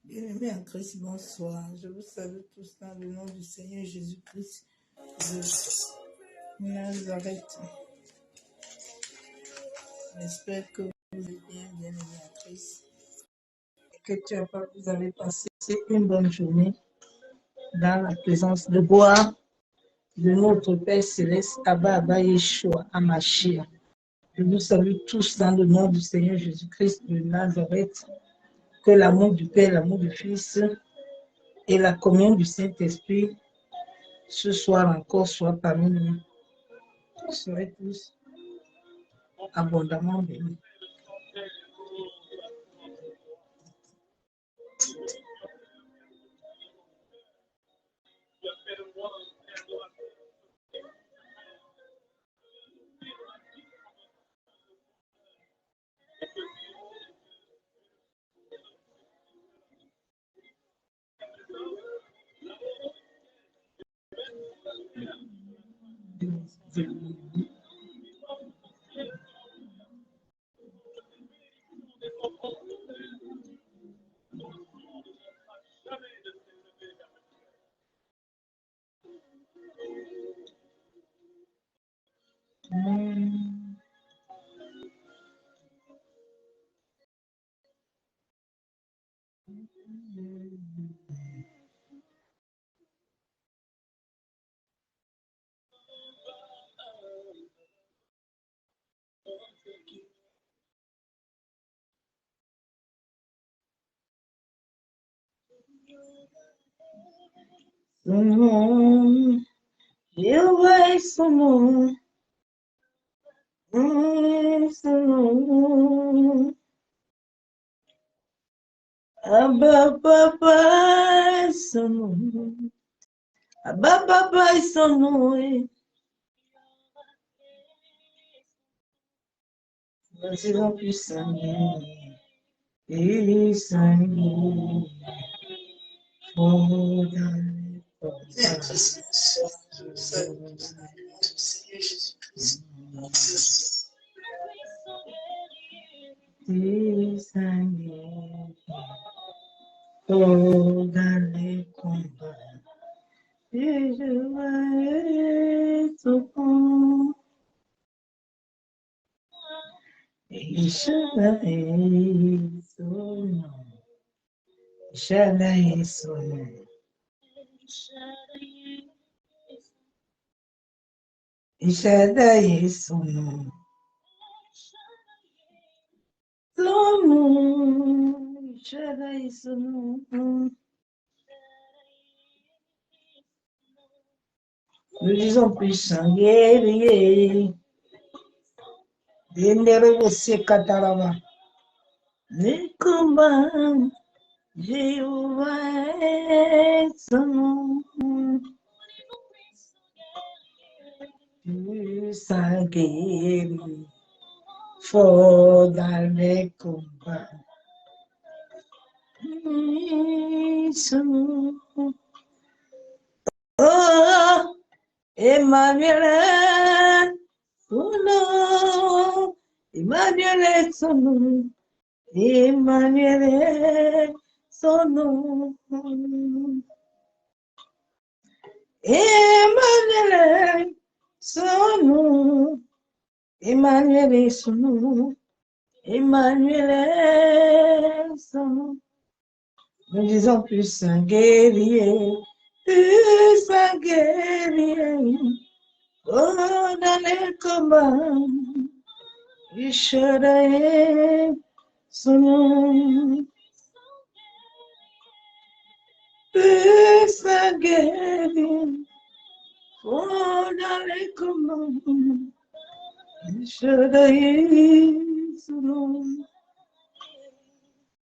Bien-aimés en Christ, bonsoir. Je vous salue tous dans le nom du Seigneur Jésus-Christ de Nazareth. J'espère que vous êtes bien-aimés en Christ et que vous avez passé une bonne journée dans la présence de gloire de notre Père Céleste, Abba Yeshua Amashia. Je vous salue tous dans le nom du Seigneur Jésus-Christ de Nazareth. Que l'amour du Père, l'amour du Fils et la communion du Saint-Esprit ce soir encore soit parmi nous. Soyez tous abondamment bénis. Son nom, Jéhovah est son nom, son nom. Abba Papa est son nom, Abba Papa est son nom. Nous avons pu s'ennuyer, et s'ennuyer. Oh, dans les combats, et je vais tout prendre. Et Shaddai son nom, Shaddai son nom. Shaddai son nom. Son nom, Shaddai son nom. Nous disons puissant, guerrier. Dénérez aussi Katarava. Les combats, Jéhovah est son nom. Puissant, guerrier. Fort dans les combats. Oh, Emmanuel, son nom, Emmanuel est son nom, Emmanuel est son nom, Emmanuel est son nom, Emmanuel est son nom, Emmanuel est son nom. Nous disons puissant guerrier, puissant guerrier. Oh, dans les combats, Shaddai son nom. Puissant guerrier. Oh, dans les combats, Shaddai son nom.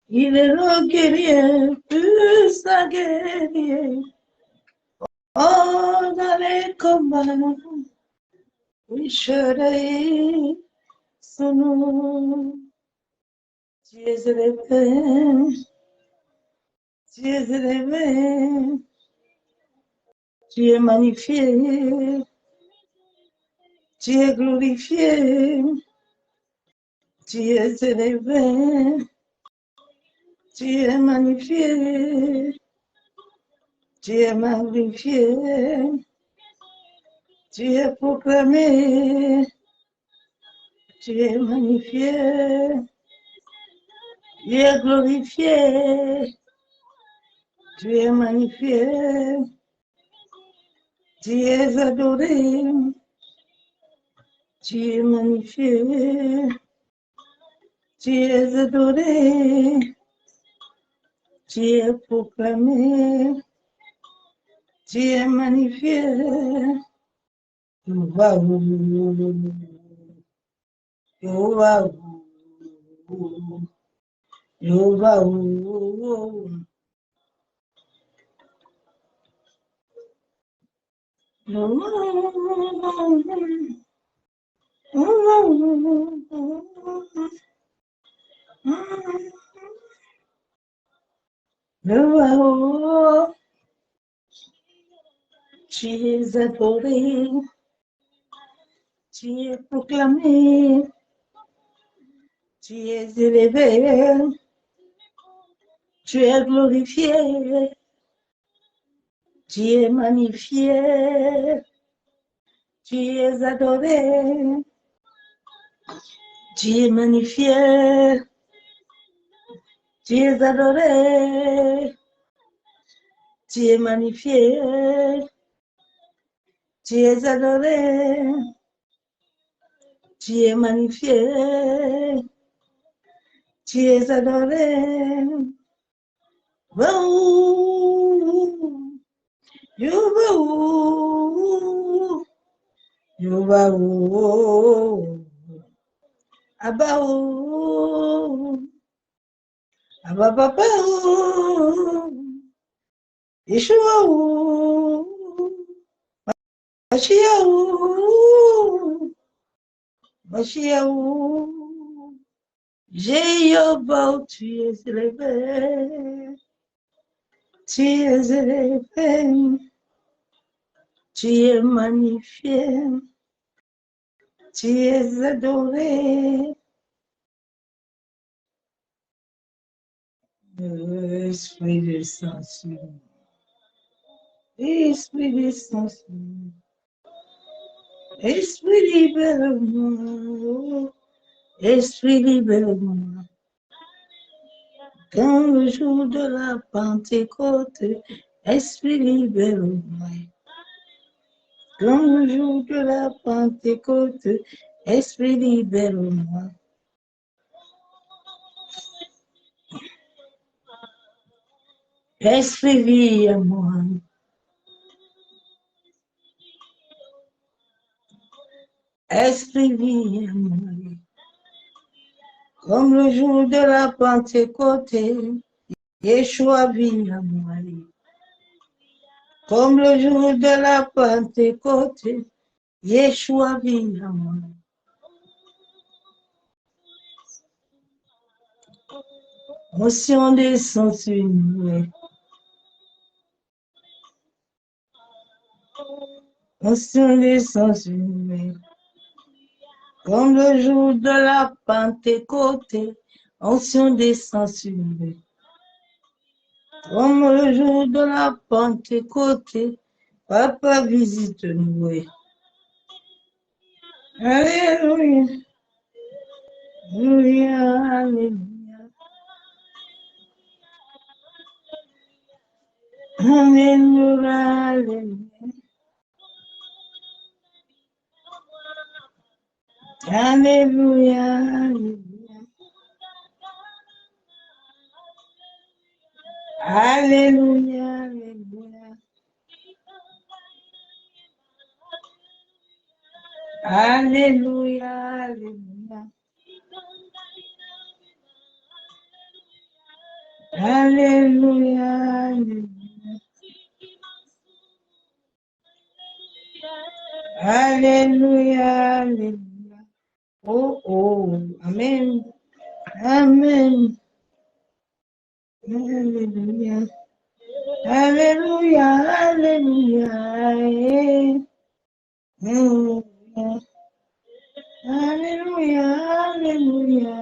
Il est le guerrier, puissant guerrier. Oh, dans les combats, Shaddai son nom. Tu es élevé, tu es élevé, tu es magnifié, tu es glorifié, tu es élevé, Tu es magnifié, tu es magnifié, tu es proclamé, tu es magnifié, tu es glorifié, tu es magnifié, tu es adoré, tu es magnifié, tu es adoré, tu es proclamé, tu es magnifié. Wow. Jehovah, Jehovah, Jehovah, tu es adoré, tu es proclamé, tu es élevé, tu es glorifié, tu es magnifié, tu es adoré, tu es magnifié, tu es adoré, tu es magnifié, tu es adoré, tu es magnifié, tu es adoré. Oh, you Abba, Abba, Papa, Yeshua, Mashiach, Mashiach, Jéhovah, tu es élevé, tu es élevé, tu es magnifié, tu es adoré. Esprit de sensu, Esprit de sensu, Esprit libère-moi, Esprit libère-moi. Quand le jour de la Pentecôte, Esprit libère-moi. Quand le jour de la Pentecôte, Esprit libère-moi. Esprit vie à moi. Esprit vie à moi. Comme le jour de la Pentecôte, Yeshua vit à moi. Comme le jour de la Pentecôte, Yeshua vit à moi. Onction descend sur nous. Onction descend sur nous. Comme le jour de la Pentecôte, onction descend sur nous. Comme le jour de la Pentecôte, Papa visite-nous. Alléluia. Alléluia. Alléluia. Alléluia. Alléluia. Alléluia. Alléluia. Alléluia. Alléluia. Oh, oh. Amen. Amen. Alléluia. Alléluia. Alléluia. Alléluia. Alléluia.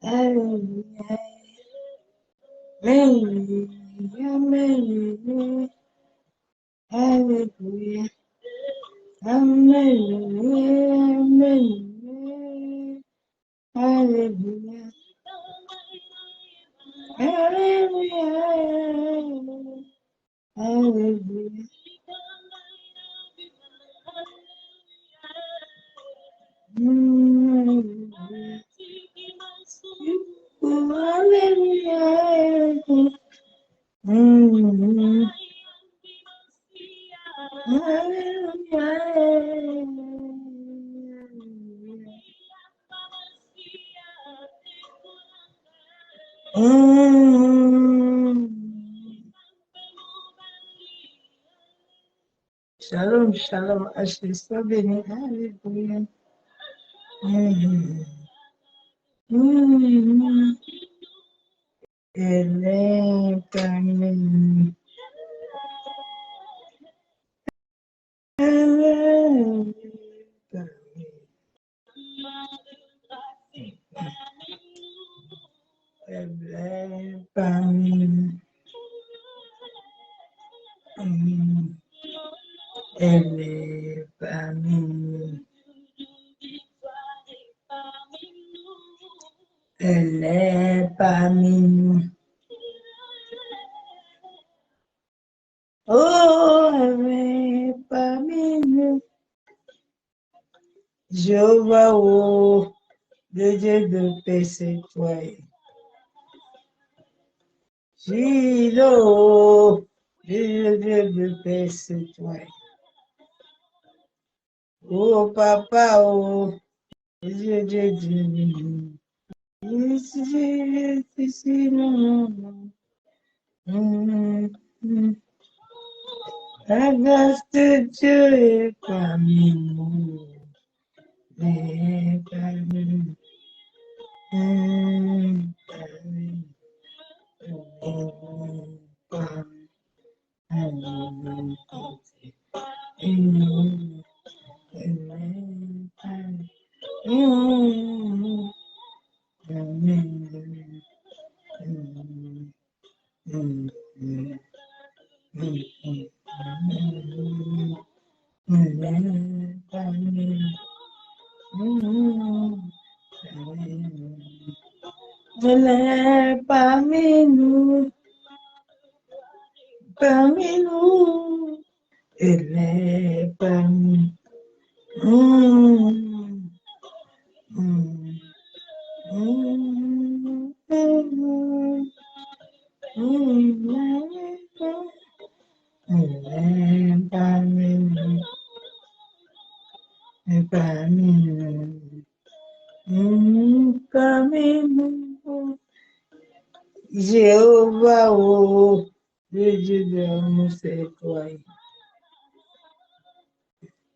Alléluia. Alléluia. Alléluia. Alléluia. Alléluia. Alléluia. Alléluia. Alléluia. Shalom, shalom, Ashley, sois béni. Alléluia. Elle est parmi. Elle est parmi. Elle est parmi. Elle est parmi. Elle est parmi nous. Oh, elle est parmi nous. Jéhovah, oh, le Dieu de paix, c'est toi. Shiloh, le Dieu de paix, c'est toi. Oh, papa, oh, le Dieu divin. Ici, non. La grâce de Dieu est parmi nous. Elle est parmi nous. Elle est parmi nous, parmi nous. Elle est parmi nous. Elle est parmi nous, parmi nous, parmi nous. Jéhovah, oh, le Dieu de l'amour, c'est toi.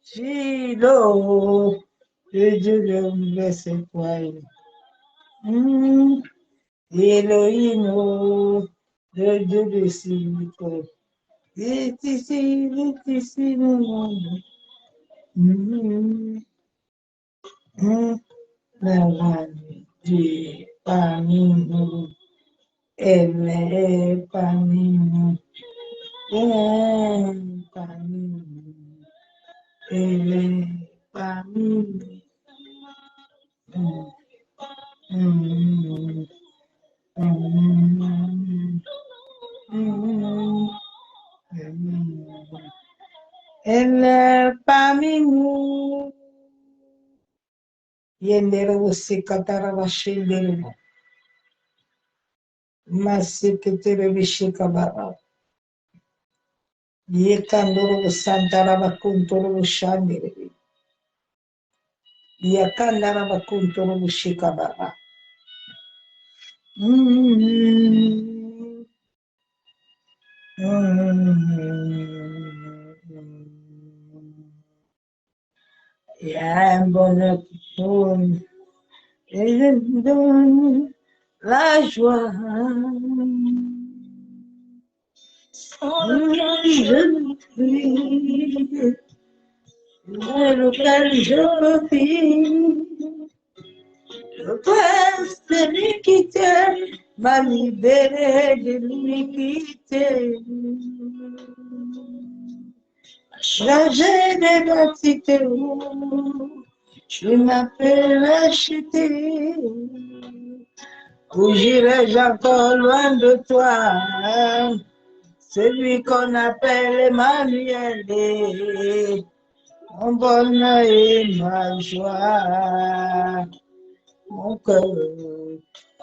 Shiloh, le Dieu de l'amour, c'est toi. Elohim, oh, le Dieu de Sylvie. Il est ici, le monde. La vanité parmi nous. Elle est parmi nous. Elle est parmi nous. Elle est parmi nous. Elle est parmi nous. Yendere usikatara washendere. Masikitire vishikabara. Yekandoro usantara vakuntoro ushandere. Yakandara vakuntoro ushikabara. Yambonne et je donne la joie. Je prie, lequel je vis, Le prince de l'iniquité m'a libéré de l'iniquité. Changé d'identité, je m'appelle acheté. Où j'irai-je encore loin de toi? Celui qu'on appelle Emmanuel, mon bonheur et ma joie, mon cœur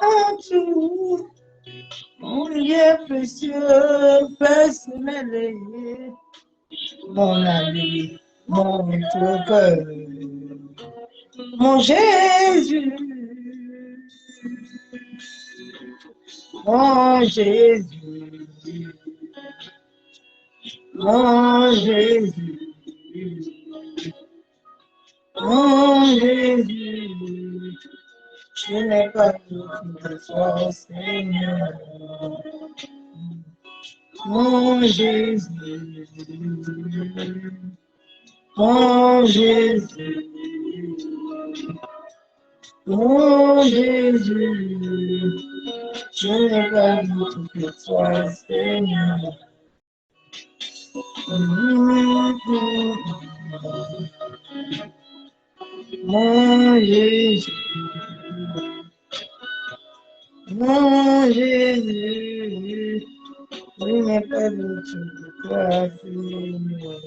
en tout, mon Dieu précieux, personnel, mon ami, mon cœur, mon Jésus, mon Jésus, mon Jésus, mon Jésus, je n'ai pas de foi, Seigneur. Mon Jésus, mon Jésus, mon Jésus, je n'ai pas de foi, Seigneur. Mon Jésus, mon Jésus, je n'ai pas de toi, Seigneur.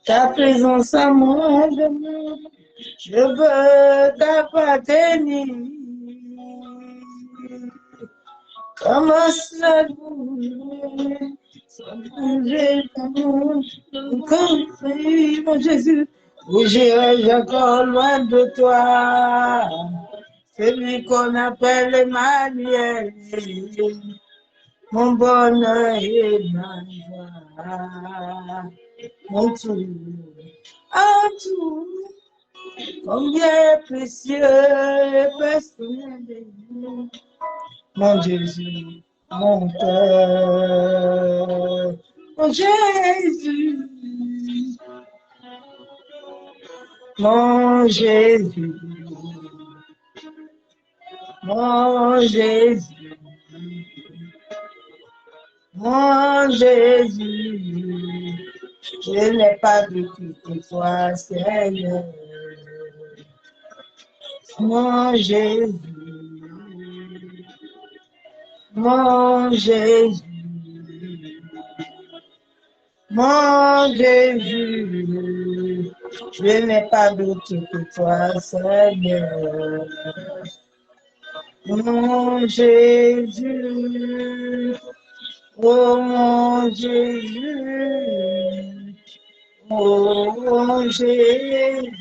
Ta présence à moi demeure, je veux t'appartenir. Comme un seul sans bouger d'amour, comme mon Jésus, où j'irai-je encore loin de toi? Celui qu'on appelle Emmanuel, mon bonheur et ma joie, mon tout, en tout, combien précieux et personnel, mon Jésus, mon cœur, mon Jésus, mon Jésus, mon Jésus, mon Jésus, je n'ai pas de qui que toi, Seigneur. Mon Jésus, mon Jésus, mon Jésus, je n'ai pas d'autre que toi, Seigneur. Mon Jésus, oh mon Jésus, oh mon Jésus,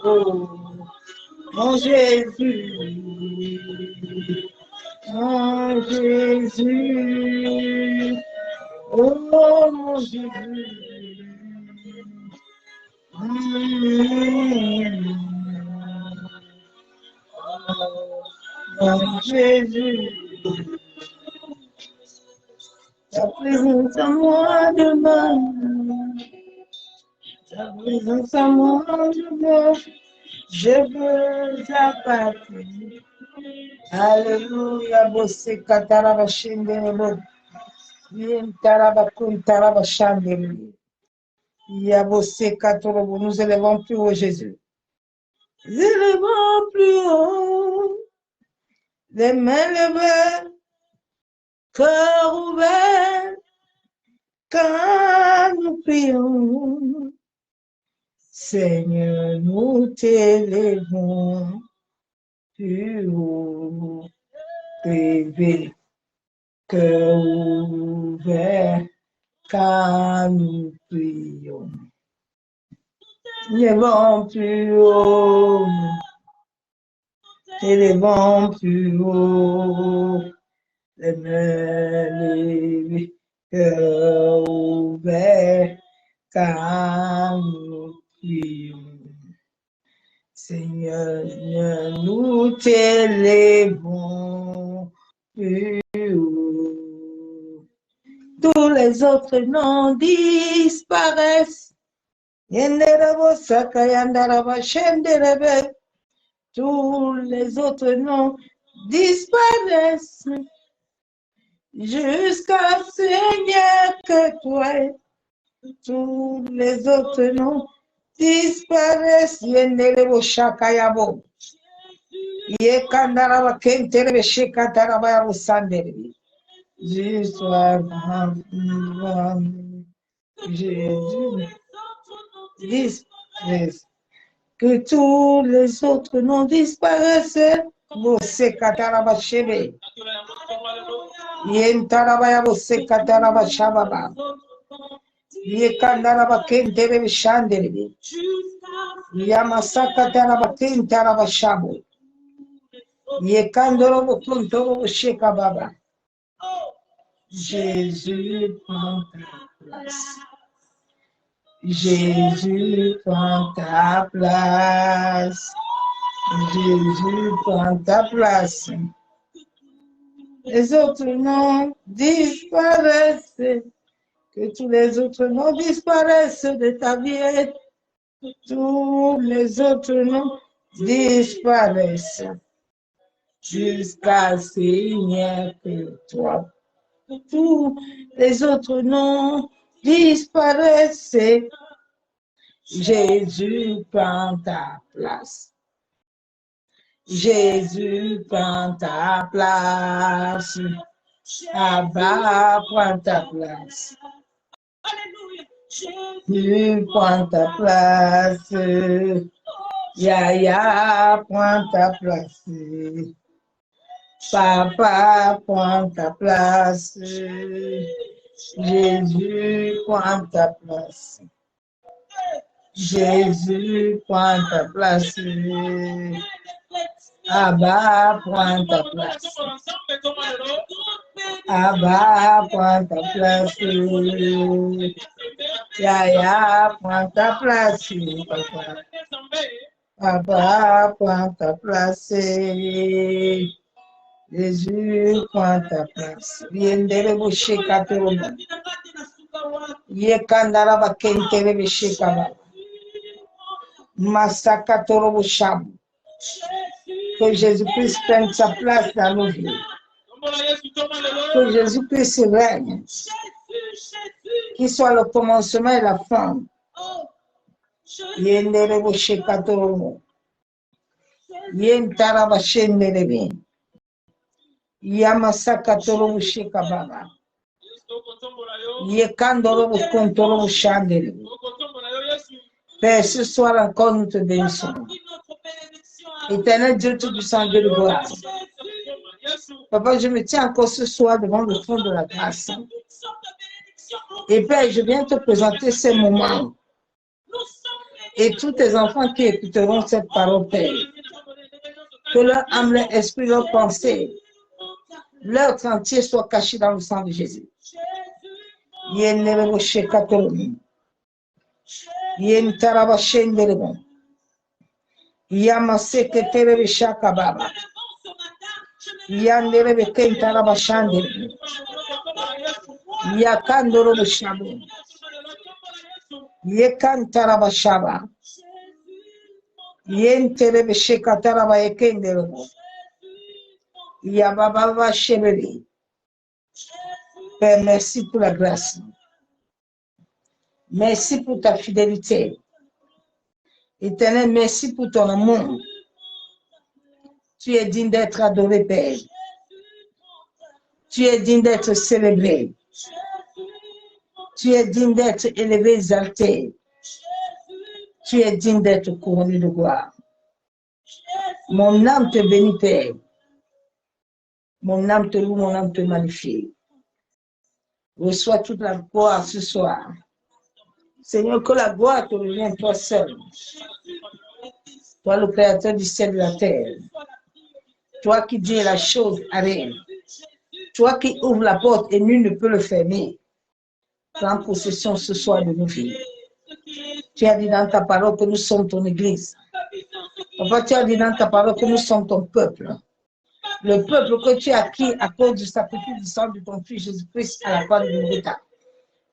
oh mon Jésus, mon Jésus, oh mon Jésus, mon Jésus, ta présence à moi demain, ta présence à moi demain, je veux t'appartenir. Alléluia, bossé kataraba shendelebo, taraba kun taraba shandeli. Yabossé katorobo, nous élevons plus haut Jésus. Nous élevons plus haut, les mains levées, cœur ouvert, quand nous prions. Seigneur, nous t'élevons plus haut, bébé, cœur ouvert, quand nous prions. Élevons plus haut, élevons plus haut, les mains levées, cœur ouvert, quand nous prions. Seigneur, nous t'élevons plus haut. Tous les les autres noms disparaissent. Tous les autres noms disparaissent. Jusqu'à Seigneur que toi, tous les autres noms disparaissent. Yendelebo shakayabo. Yekandaraba kenterebe shekataraba yabo sanderebe. Jésus, disparaissent. Que tous les autres noms disparaissent. Você kataraba shebe. Yentaraba yabo sekataraba shababa. Yekandaraba kenterebe shanderebe. Yamasaka taraba kentaraba shabo. Yekandorobo kuntorobo shekababa. Jésus prend ta place. Jésus prend ta place. Jésus prend ta place. Les autres noms disparaissent. Que tous les autres noms disparaissent de ta vie. Tous les autres noms disparaissent. Jusqu'à Seigneur que toi. Tous les autres noms disparaissent. Jésus prend ta place. Jésus prend ta place. Abba prend ta place. Jésus prend ta place. Yaya prend ta place. Papa prend ta place. Jésus prend ta place. Jésus prend ta place. Abba prend ta place. Abba prend ta place. Yaya prend ta place. Papa. Papa prend ta place. Jésus prend ta place. Viendere boucher kateroma. Yekandara bakentere beshekaba. Masakatoro boucham. Que Jésus-Christ prenne sa place dans nos vies. Que Jésus-Christ règne. Qu'il soit le commencement et la fin. Yendere boucher kateroma. Yentara bashendere bien. Yamasaka toro shekababa. Yekandoro kontoro shandere. Père, ce soir encore nous te bénissons. Éternel Dieu Tout-Puissant, Dieu de gloire. Papa, je me tiens encore ce soir devant le trône de la grâce. Et Père, je viens te présenter ces moments. Et tous tes enfants qui écouteront cette parole, Père. Que leur âme, leur esprit, leur pensée, leur entier soit caché dans le sang de Jésus. Yennerebo shekatolomi. Yentaraba shenderebo. Yamaseke terebe shakababa. Yanderebe kentaraba shanderebo. Yakandorobo shabu. Yekantaraba shaba. Yenterebe shekataraba yekenderebo. Yababa Chebeli. Père, merci pour la grâce. Merci pour ta fidélité. Éternel, merci pour ton amour. Tu es digne d'être adoré, Père. Tu es digne d'être célébré. Tu es digne d'être élevé, exalté. Tu es digne d'être couronné de gloire. Mon âme te bénit, Père. Mon âme te loue, mon âme te magnifie. Reçois toute la gloire ce soir. Seigneur, que la gloire te revienne toi seul. Toi le créateur du ciel et de la terre. Toi qui dis la chose à rien. Toi qui ouvres la porte et nul ne peut le fermer. Prends possession ce soir de nos vies. Tu as dit dans ta parole que nous sommes ton église. Papa, tu as dit dans ta parole que nous sommes ton peuple. Le peuple que tu as acquis à cause du sacrifice du sang de ton fils Jésus-Christ à la croix de Golgotha.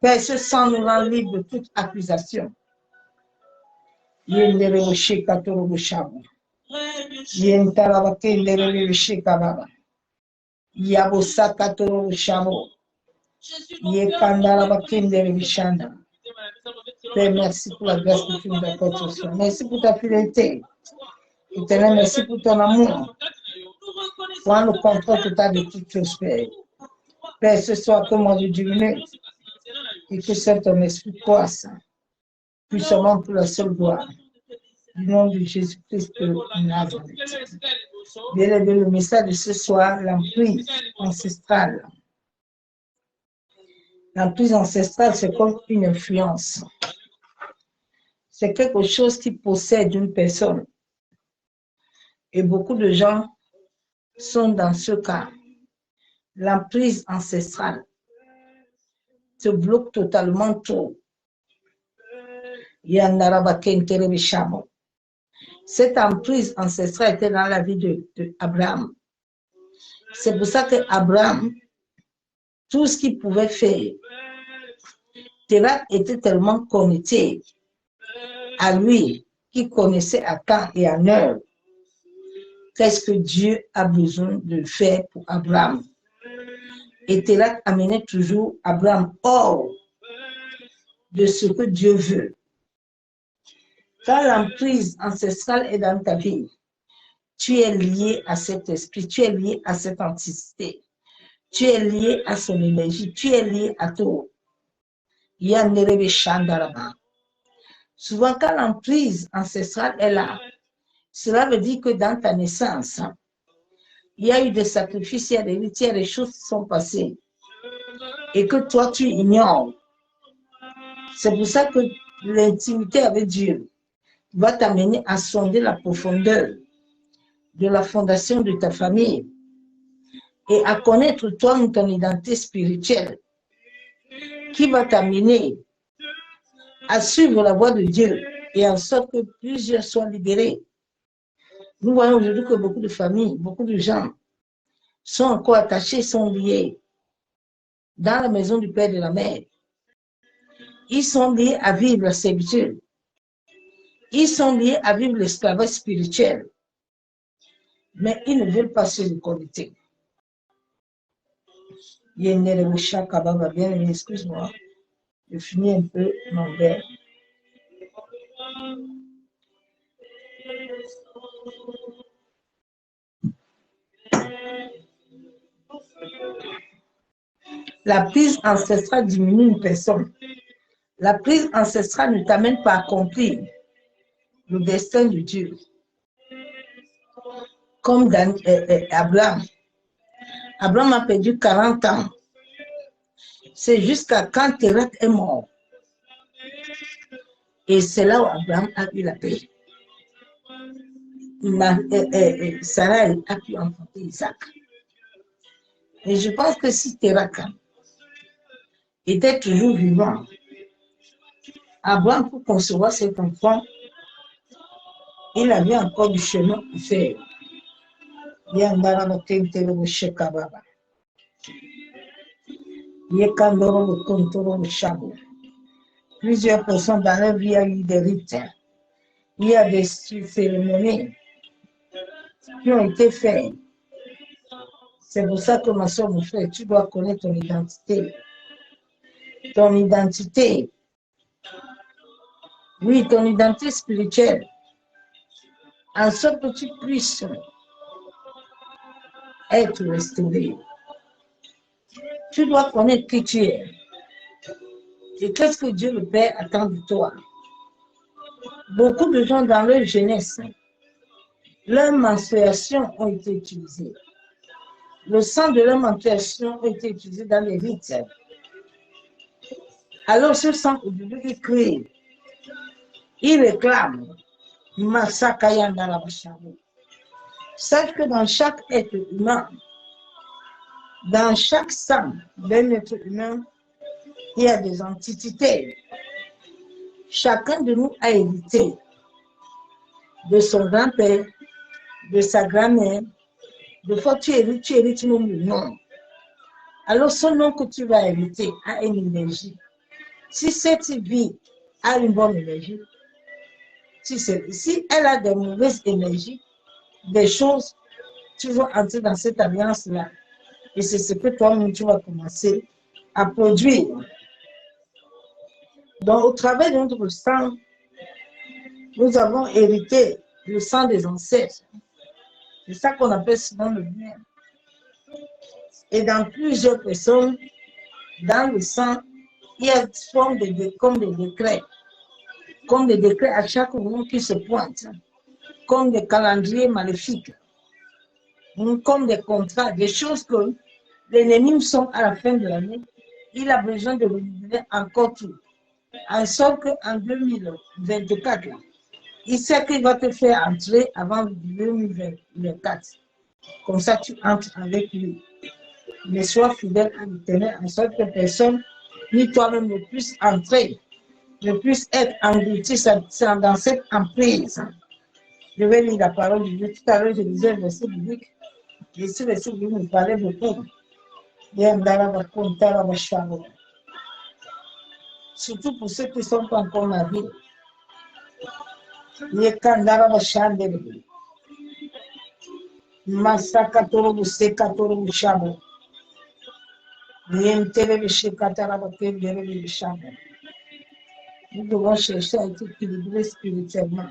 Père, ce sang nous rend libre de toute accusation. Yenderebe katorobo shabu. Yentaraba kenderebe shekababa. Yabosa katorobo shabu. Yekandaraba kenderebe shanda. Père, merci pour la grâce que tu nous accordes ce soir. Merci pour ta fidélité. Éternel, merci pour ton amour. Prends le contrôle total de toutes choses, Père. Père, ce soir, que mon Dieu diminue et que seul ton esprit croisse puissamment pour la seule gloire du nom de Jésus-Christ de Nazareth. Bien aimé, le message de ce soir, l'emprise ancestrale. L'emprise ancestrale, c'est comme une influence. C'est quelque chose qui possède une personne. Et beaucoup de gens sont dans ce cas. L'emprise ancestrale se bloque totalement tout. Cette emprise ancestrale était dans la vie d'Abraham. C'est pour ça qu'Abraham, tout ce qu'il pouvait faire, Terah était tellement connecté à lui, qui connaissait à temps et à heure qu'est-ce que Dieu a besoin de faire pour Abraham. Et Terah amenait toujours Abraham hors de ce que Dieu veut. Quand l'emprise ancestrale est dans ta vie, tu es lié à cet esprit, tu es lié à cette entité, tu es lié à son énergie, tu es lié à tout. Souvent, quand l'emprise ancestrale est là, cela veut dire que dans ta naissance, il y a eu des sacrifices, il y a des rites, il y a des choses qui sont passées et que toi, tu ignores. C'est pour ça que l'intimité avec Dieu va t'amener à sonder la profondeur de la fondation de ta famille et à connaître toi ton identité spirituelle qui va t'amener à suivre la voie de Dieu et en sorte que plusieurs soient libérés. Nous voyons aujourd'hui que beaucoup de familles, beaucoup de gens sont encore attachés, sont liés dans la maison du père et de la mère. Ils sont liés à vivre la servitude. Ils sont liés à vivre l'esclavage spirituel. Mais ils ne veulent pas se reconnecter. Excuse-moi, je finis un peu mon verre. La prise ancestrale diminue une personne. La prise ancestrale ne t'amène pas à accomplir le destin de Dieu. Comme Abraham. Abraham a perdu 40 ans. C'est jusqu'à quand Terah est mort. Et c'est là où Abraham a eu la paix. Sarah a pu enfanter Isaac. Et je pense que si Terah était toujours vivant, Abraham, pour concevoir cet enfant, il avait encore du chemin à faire. Plusieurs personnes dans leur vie ont eu des rites. Il y a des cérémonies qui ont été faites. C'est pour ça que ma soeur, mon frère, tu dois connaître ton identité. Ton identité. Oui, ton identité spirituelle. En sorte que tu puisses être restauré. Tu dois connaître qui tu es. Et qu'est-ce que Dieu le Père attend de toi. Beaucoup de gens dans leur jeunesse, leurs menstruations ont été utilisées. Le sang de leur menstruation a été utilisé dans les rites. Alors ce sang, aujourd'hui, il crie, il réclame, sache que dans chaque être humain, dans chaque sang d'un être humain, il y a des entités. Chacun de nous a hérité de son grand-père, de sa grand-mère. Des fois, tu hérites même le nom. Alors, ce nom que tu vas hériter a une énergie. Si cette vie a une bonne énergie, si elle a de mauvaises énergies, des choses, tu vas entrer dans cette alliance-là. Et c'est ce que toi-même, tu vas commencer à produire. Donc, au travers de notre sang, nous avons hérité le sang des ancêtres. C'est ça qu'on appelle souvent le bien. Et dans plusieurs personnes, dans le sang, il y a comme des décrets. Comme des décrets à chaque moment qui se pointent. Comme des calendriers maléfiques. Comme des contrats, des choses que l'ennemi sont à la fin de l'année. Il a besoin de renouveler encore tout. En sorte qu'en 2024, il sait qu'il va te faire entrer avant 2024. Comme ça, tu entres avec lui. Mais sois fidèle à l'Éternel, en sorte que personne, ni toi-même, ne puisse entrer, ne puisse être englouti dans cette emprise. Je vais lire la parole de Dieu. Tout à l'heure, je disais le verset biblique. Et ce verset biblique me parlait beaucoup. Surtout pour ceux qui ne sont pas encore mariés. Masakatoro Sekatoro Shabo. Nous devons chercher à être équilibrés spirituellement.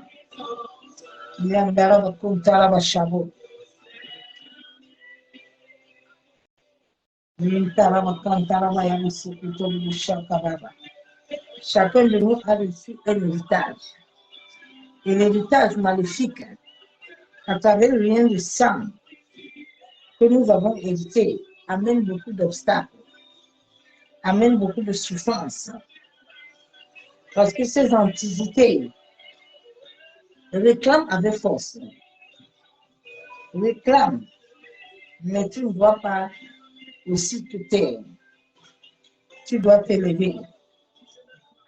Chacun de nous a reçu un héritage. Et l'héritage maléfique, à travers le lien de sang que nous avons hérité, amène beaucoup d'obstacles, amène beaucoup de souffrances. Parce que ces anticités réclament avec force. Réclament, mais tu ne dois pas aussi te taire. Tu dois t'élever,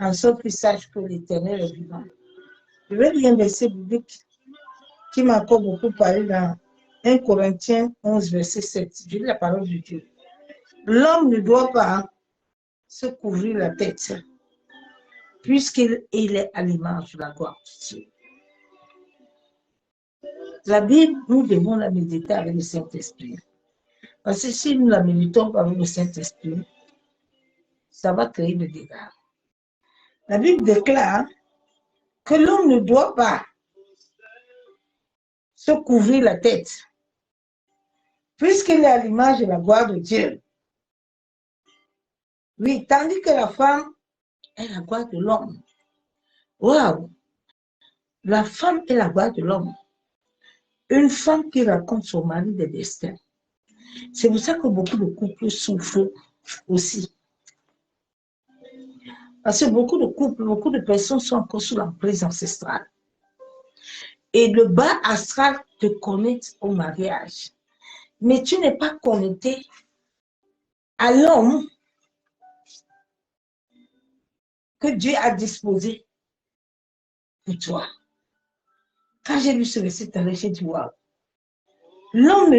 en sorte qu'ils sachent que l'Éternel est vivant. Je vais lire un verset biblique qui m'a encore beaucoup parlé dans 1 Corinthiens 11, verset 7. Je lis la parole de Dieu. L'homme ne doit pas se couvrir la tête, puisqu'il est à l'image de la gloire de Dieu. La Bible, nous devons la méditer avec le Saint-Esprit. Parce que si nous ne la méditons pas avec le Saint-Esprit, ça va créer des dégâts. La Bible déclare que l'homme ne doit pas se couvrir la tête, puisqu'il est à l'image de la gloire de Dieu. Oui, tandis que la femme est la gloire de l'homme. Waouh! La femme est la gloire de l'homme. Une femme qui raconte son mari des destins. C'est pour ça que beaucoup de couples souffrent aussi. Parce que beaucoup de couples, beaucoup de personnes sont encore sous l'emprise ancestrale. Et le bas astral te connecte au mariage. Mais tu n'es pas connecté à l'homme que Dieu a disposé pour toi. Quand j'ai lu ce verset, j'ai dit waouh. L'homme,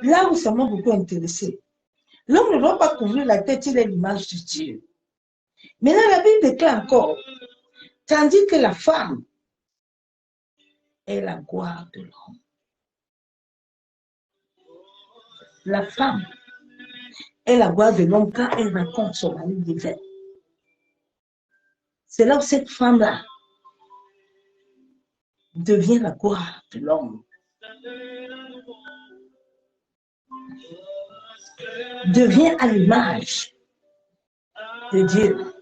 là où ça m'a beaucoup intéressé, l'homme ne doit pas couvrir la tête, il est l'image de Dieu. Mais là, la Bible déclare encore, tandis que la femme est la gloire de l'homme. La femme est la gloire de l'homme quand elle raconte son mari divin. C'est là où cette femme-là devient la gloire de l'homme. Devient à l'image de Dieu.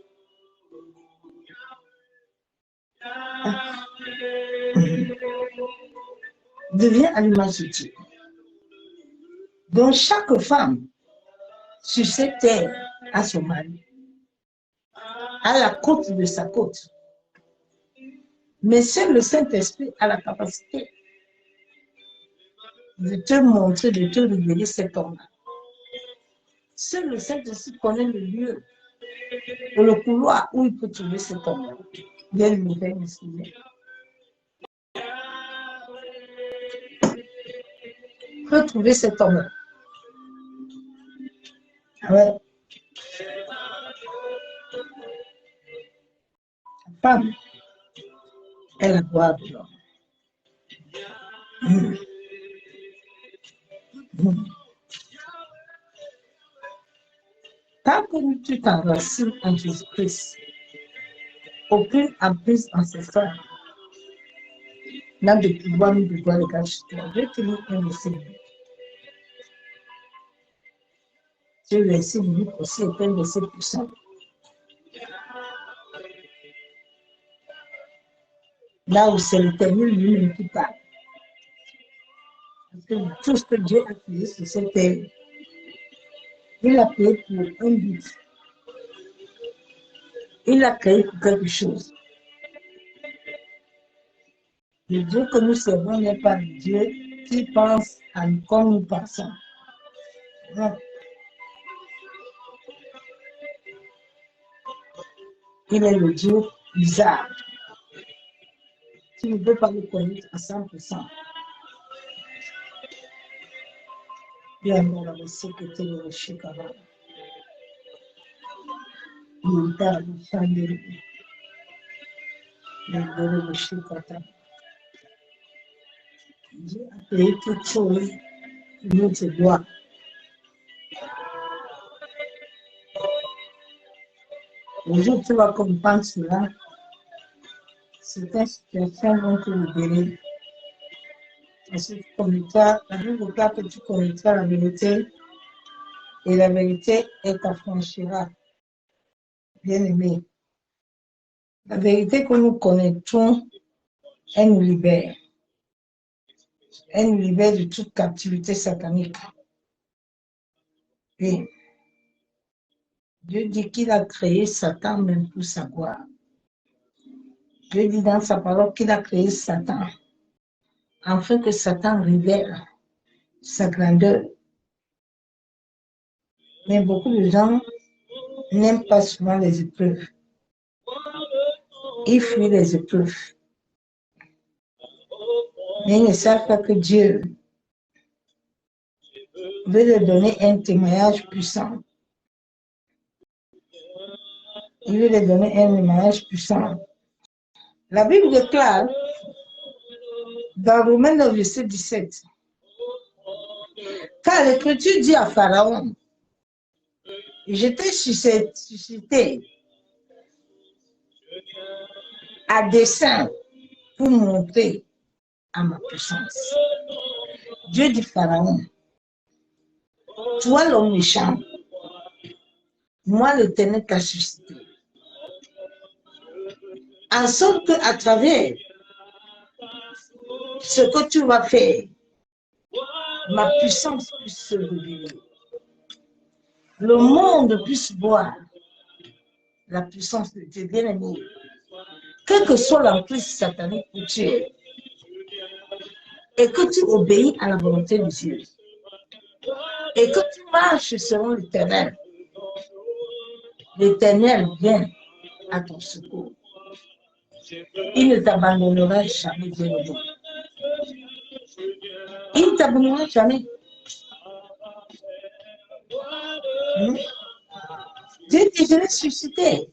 Devient à l'image de Dieu. Donc chaque femme sur cette terre a son mari, à la côte de sa côte. Mais seul le Saint-Esprit a la capacité de te montrer, de te révéler cet homme-là. Seul le Saint-Esprit connaît le lieu et le couloir où il peut trouver cet homme-là. Bien le faire, excusez. Il peut trouver cet homme-là. Ouais. femme est la gloire de l'homme. Tant que tu t'enracines en Jésus-Christ, aucune emprise ancestrale n'a de pouvoir ni de droit légal sur toi. Je vais te lire un verset. Ce verset biblique aussi est un verset puissant. Là où c'est l'Éternel lui-même qui parle. Parce que tout ce que Dieu a créé sur cette terre, il l'a créé pour un but. Il l'a créé pour quelque chose. Le Dieu que nous servons n'est pas le Dieu qui pense à nous comme nous pensons. Non. Il est le Dieu bizarre. Tu ne peux pas le connaître à 100%. Bien, on a laissé que tu le reçu quand même. Il t'a changé. Il le reçu quand même. Dieu a créé toute chose pour notre gloire. Le jour où tu vas comprendre cela, certaines situations vont te libérer. Parce que tu connaîtras, la Bible déclare que tu connaîtras la vérité et la vérité t'affranchira. Bien-aimé, la vérité que nous connaîtrons, elle nous libère. Elle nous libère de toute captivité satanique. Et Dieu dit qu'il a créé Satan même pour sa gloire. Dieu dit dans sa parole qu'il a créé Satan afin que Satan révèle sa grandeur. Mais beaucoup de gens n'aiment pas souvent les épreuves. Ils fuient les épreuves. Mais ils ne savent pas que Dieu veut leur donner un témoignage puissant. Il veut leur donner un témoignage puissant. La Bible déclare dans Romains 9, verset 17, car l'Écriture dit à Pharaon, je t'ai suscité à dessein pour montrer à ma puissance. Dieu dit Pharaon, toi l'homme méchant, moi l'Éternel t'a suscité. En sorte qu'à travers ce que tu vas faire, ma puissance puisse se révéler. Le monde puisse voir la puissance de Dieu, bien-aimé. Quelle que soit l'emprise satanique que tu es, et que tu obéis à la volonté de Dieu, et que tu marches selon l'Éternel, l'Éternel vient à ton secours. Il ne t'abandonnera jamais, bien-aimé. Il ne t'abandonnera jamais. Dieu dit, je l'ai suscité.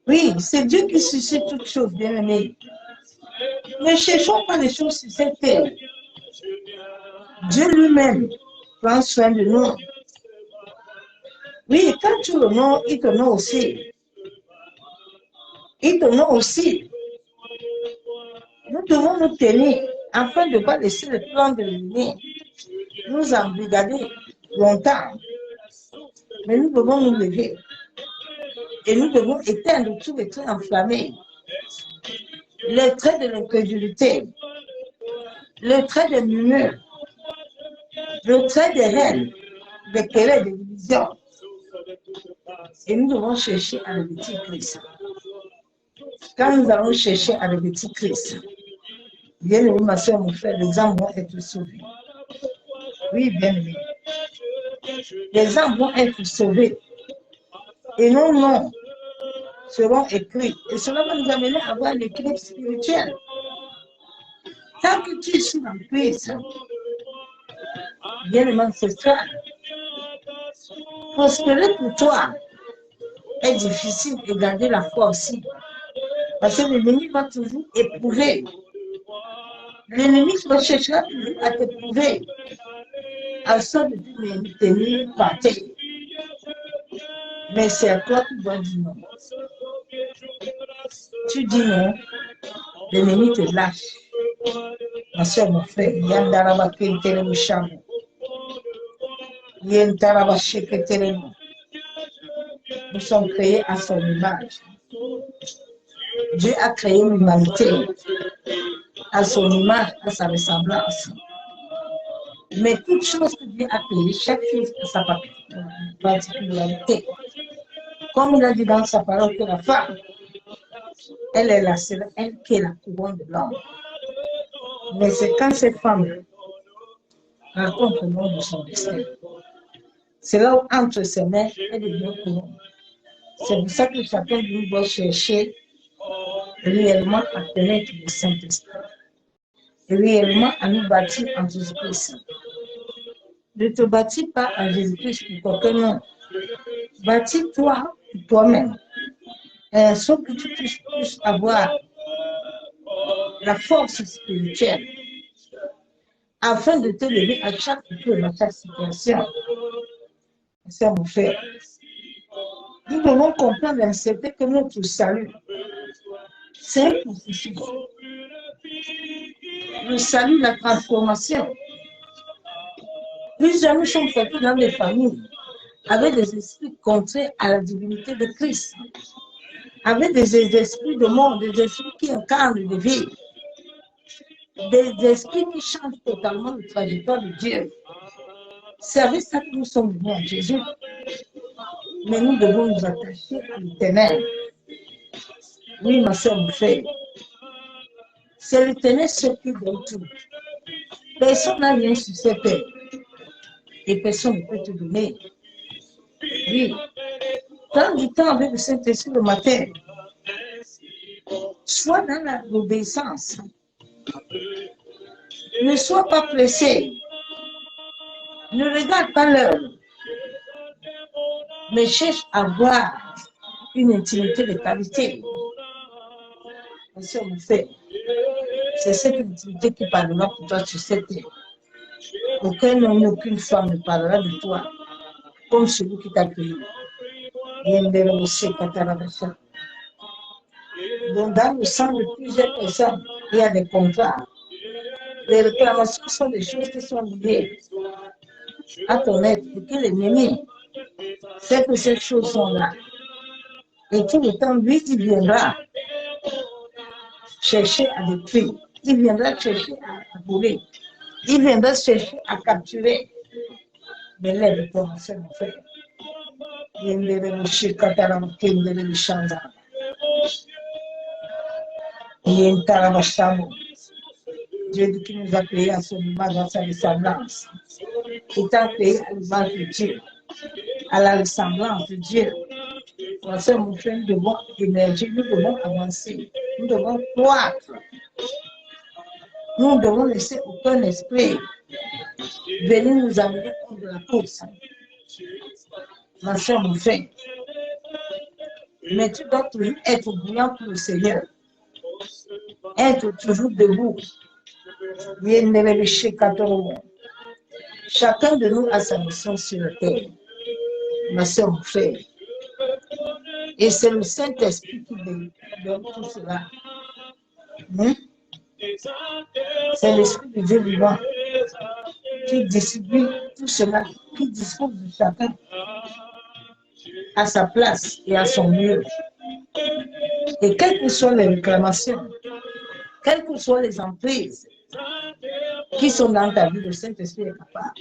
Oui, c'est Dieu qui suscite toutes choses, bien-aimé. Ne cherchons pas les choses sur cette terre. Dieu lui-même prend soin de nous. Oui, quand tu le nom, il te nomme aussi. Il te nomme aussi. Nous devons nous tenir afin de ne pas laisser le plan de l'ennemi nous embrigader longtemps. Mais nous devons nous lever. Et nous devons éteindre tous les traits enflammés. Les traits de l'incrédulité, les traits de murmures, le trait des haines, des querelles, des divisions. Et nous devons chercher à revêtir Christ. Quand nous allons chercher à revêtir Christ, bien aimé, ma soeur, mon frère, les âmes vont être sauvées. Oui, bien aimé. Les âmes vont être sauvées. Et nos noms seront écrits. Et cela va nous amener à avoir l'équilibre spirituel. Tant que tu es dans Christ, bien aimé ancestral, prospérer pour toi est difficile et garder la foi aussi. Parce que l'ennemi va toujours éprouver. L'ennemi cherchera toujours à t'éprouver. À ça de te tenir par terre. Mais c'est à toi qui dois dire non. Tu dis non, l'ennemi te lâche. Ma soeur, mon frère, Yandaraba Kentere Shamu. Yandaraba Sheketere. Nous sommes créés à son image. Dieu a créé l'humanité à son image, à sa ressemblance. Mais toute chose que Dieu a créée, chaque chose a sa particularité. Comme il a dit dans sa parole que la femme, elle est la seule, elle qui est la couronne de l'homme. Mais c'est quand cette femme raconte le nom de son destin. C'est là où entre ses mains, elle devient couronne. C'est pour ça que chacun de nous doit chercher réellement à connaître le Saint-Esprit. Réellement à nous bâtir en Jésus-Christ. Ne te bâtis pas en Jésus-Christ pour quelqu'un non. Bâtis-toi pour toi-même. Sauf que tu puisses avoir la force spirituelle afin de te lever à chaque fois dans chaque situation. C'est mon frère. Nous devons comprendre et accepter que notre salut, c'est un processus. Le salut, la transformation. Plusieurs nous sommes faits dans des familles avec des esprits contraires à la divinité de Christ, avec des esprits de mort, des esprits qui incarnent des vies, des esprits qui changent totalement le trajectoire de Dieu. C'est avec ça que nous sommes venus à Jésus. Mais nous devons nous attacher à l'Éternel. Oui, ma soeur, mon frère. C'est l'Éternel seul qui donne tout. Personne n'a rien sur cette terre. Et personne ne peut te donner. Oui. Prends du temps avec le Saint-Esprit le matin. Sois dans l'obéissance. Ne sois pas pressé. Ne regarde pas l'heure. Mais cherche à avoir une intimité de qualité. Monsieur mon frère, c'est cette intimité qui parlera pour toi sur cette terre. Aucun homme, aucune femme ne parlera de toi comme celui qui t'a créé. Donc, dans le sang de plusieurs personnes, il y a des contrats. Les réclamations sont des choses qui sont liées à ton être et que l'ennemi sait que ces choses sont là. Et tout le temps, lui, il viendra chercher à détruire. Il viendra chercher à voler. Il viendra chercher à capturer. Mais lève-toi, mon frère, mon frère. Dieu qui nous a créés à son image, à sa ressemblance. Il t'a créé à l'image de Dieu, à la ressemblance de Dieu. Mon frère, mon frère, nous devons émerger, nous devons avancer, nous devons croître. Nous ne devons laisser aucun esprit venir nous amener contre la course. Ma soeur, mon frère. Mais tu dois toujours être brillant pour le Seigneur. Être toujours debout. Chacun de nous a sa mission sur la terre. Ma soeur, mon frère. Et c'est le Saint-Esprit qui donne tout cela. C'est l'Esprit de Dieu vivant qui distribue tout cela, qui dispose de chacun à sa place et à son lieu. Et quelles que soient les réclamations, quelles que soient les emprises qui sont dans ta vie, le Saint-Esprit est capable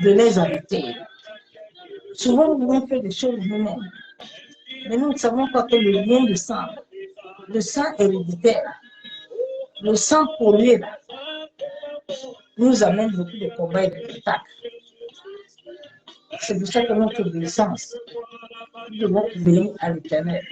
de les arrêter. Souvent, nous avons fait des choses nous-mêmes, mais nous ne savons pas que le lien de sang, le sang héréditaire, le sang pollué, nous amène beaucoup de combats et d'attaques. C'est pour ça que notre obéissance, nous devons obéir à l'Éternel.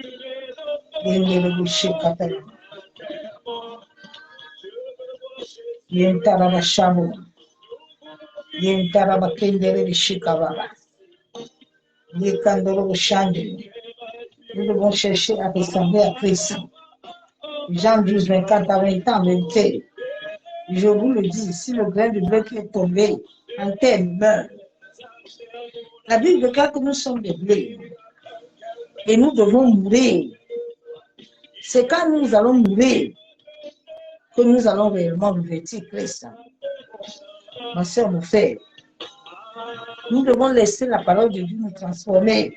Nous devons chercher à ressembler à Christ. Jean 12, 24 à 20 ans, en vérité. Je vous le dis, si le grain de blé qui est tombé en terre meurt, la Bible déclare que nous sommes des blés et nous devons mourir. C'est quand nous allons mourir que nous allons réellement revêtir Christ. Ma soeur, mon frère, nous devons laisser la parole de Dieu nous transformer.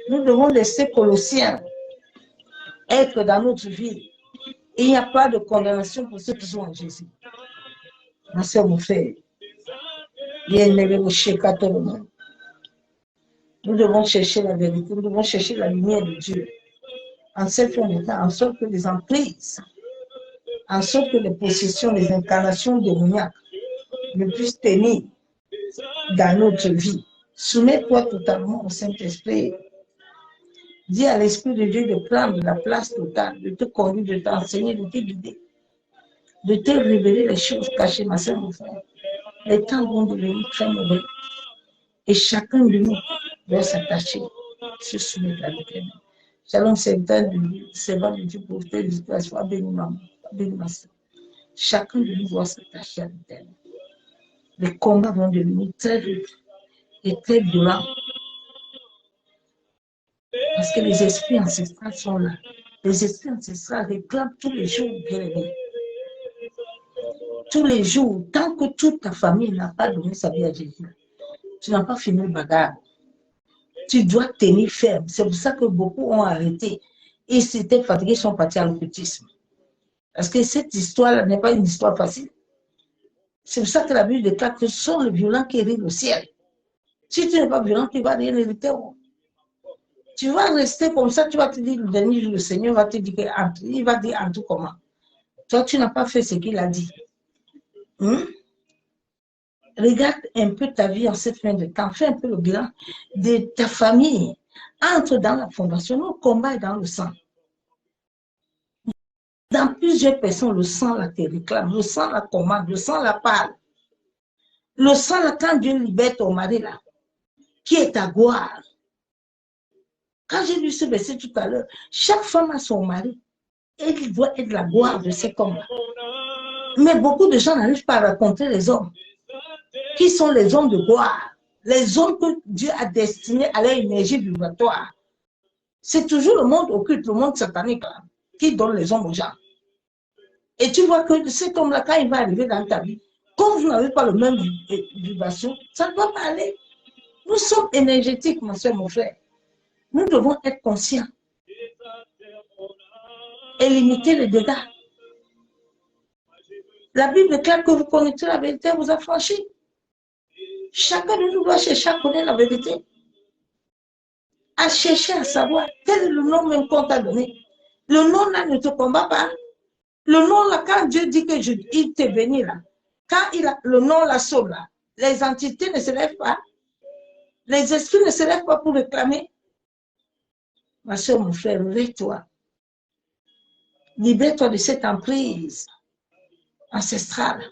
Nous devons laisser Colossiens être dans notre vie. Il n'y a pas de condamnation pour ceux qui sont en Jésus. Ma soeur, mon frère, nous devons chercher la vérité, nous devons chercher la lumière de Dieu. En cette fin de temps, en sorte que les emprises, en sorte que les possessions, les incarnations démoniaques ne puissent tenir dans notre vie. Soumets-toi totalement au Saint-Esprit. Dis à l'Esprit de Dieu de prendre la place totale, de te conduire, de t'enseigner, de te guider, de te révéler les choses cachées, ma soeur, mon frère. Les temps vont devenir très mauvais. Et chacun de nous doit s'attacher, se soumettre à l'Éternel. Shalom, c'est de Dieu pour tes discours. Sois béni, maman. Béni, ma soeur. Chacun de nous doit s'attacher à l'Éternel. Les combats vont devenir très rudes et très violents. Parce que les esprits ancestrales sont là. Les esprits ancestrales réclament tous les jours, bien aimé. Tous les jours, tant que toute ta famille n'a pas donné sa vie à Jésus, tu n'as pas fini le bagarre. Tu dois tenir ferme. C'est pour ça que beaucoup ont arrêté. Ils s'étaient fatigués, sont partis à l'occultisme. Parce que cette histoire n'est pas une histoire facile. C'est pour ça que la Bible déclare que ce sont les violents qui héritent le ciel. Si tu n'es pas violent, tu ne vas rien hériter. Tu vas rester comme ça, tu vas te dire, le dernier jour, le Seigneur va te dire, il va dire en tout comment. Toi, tu n'as pas fait ce qu'il a dit. Regarde un peu ta vie en cette fin de temps. Fais un peu le bilan de ta famille. Entre dans la fondation. Le combat est dans le sang. Dans plusieurs personnes, le sang la te réclame. Le sang la commande. Le sang la parle. Le sang là, quand Dieu libère ton mari là, qui est ta gloire. Quand j'ai lu ce verset tout à l'heure, chaque femme a son mari. Et il doit être la gloire de cet homme-là. Mais beaucoup de gens n'arrivent pas à rencontrer les hommes. Qui sont les hommes de gloire? Les hommes que Dieu a destinés à leur énergie vibratoire. C'est toujours le monde occulte, le monde satanique là, qui donne les hommes aux gens. Et tu vois que cet homme-là, quand il va arriver dans ta vie, comme vous n'avez pas le même vibration, ça ne va pas aller. Nous sommes énergétiques, ma soeur, mon frère. Nous devons être conscients et limiter les dégâts. La Bible déclare que vous connaîtrez la vérité, vous affranchit. Chacun de nous doit chercher à connaître la vérité. À chercher à savoir quel est le nom même qu'on t'a donné. Le nom là ne te combat pas. Le nom là, quand Dieu dit que il te bénit là, quand le nom là sauve là, les entités ne se lèvent pas. Les esprits ne se lèvent pas pour réclamer. Ma soeur, mon frère, réveille-toi. Libère-toi de cette emprise ancestrale.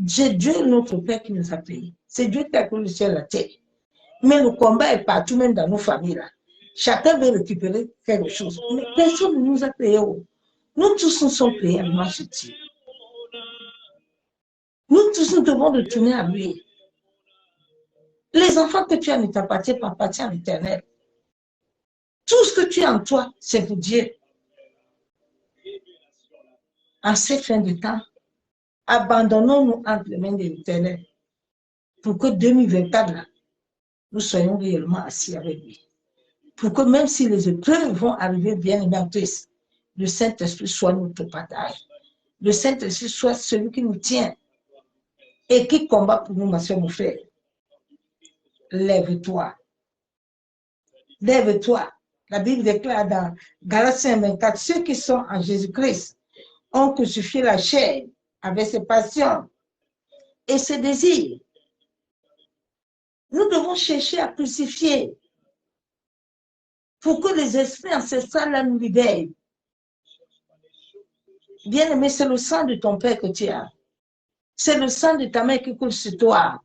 C'est Dieu notre Père qui nous a payés. C'est Dieu qui a créé le ciel et la terre. Mais le combat est partout, même dans nos familles là. Chacun veut récupérer quelque chose. Mais personne ne nous a payés. Nous tous nous sommes payés à l'image de Dieu. Nous tous nous devons retourner à lui. Les enfants que tu as ne t'appartiennent pas, appartiennent à l'Éternel. Tout ce que tu as en toi, c'est pour Dieu. En cette fin de temps, abandonnons-nous entre les mains de l'Éternel pour que 2024, là, nous soyons réellement assis avec lui. Pour que même si les épreuves vont arriver bien aimés, le Saint-Esprit soit notre partage. Le Saint-Esprit soit celui qui nous tient et qui combat pour nous, ma soeur, mon frère. Lève-toi. Lève-toi. La Bible déclare dans Galatiens 24, ceux qui sont en Jésus-Christ ont crucifié la chair avec ses passions et ses désirs. Nous devons chercher à crucifier pour que les esprits ancestrales nous libèrent. Bien-aimé, c'est le sang de ton Père que tu as. C'est le sang de ta mère qui coule sur toi.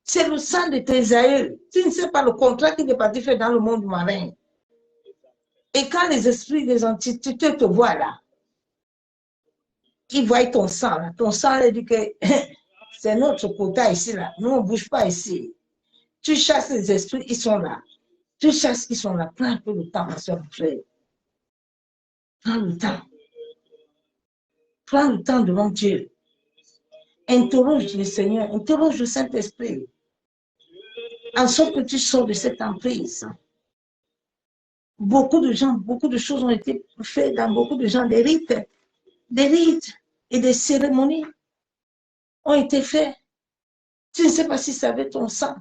C'est le sang de tes aïeux. Tu ne sais pas le contrat qu'il est parti faire dans le monde marin. Et quand les esprits des entités te voient là, ils voient ton sang là. Ton sang là dit que c'est notre quota ici là. Nous, on ne bouge pas ici. Tu chasses les esprits, ils sont là. Tu chasses, ils sont là. Prends un peu de temps, ma soeur, frère. Prends le temps. Prends le temps devant Dieu. Interroge le Seigneur, interroge le Saint-Esprit. En sorte que tu sors de cette emprise. Beaucoup de gens, beaucoup de choses ont été faites dans beaucoup de gens. Des rites et des cérémonies ont été faits. Tu ne sais pas si ça avait ton sang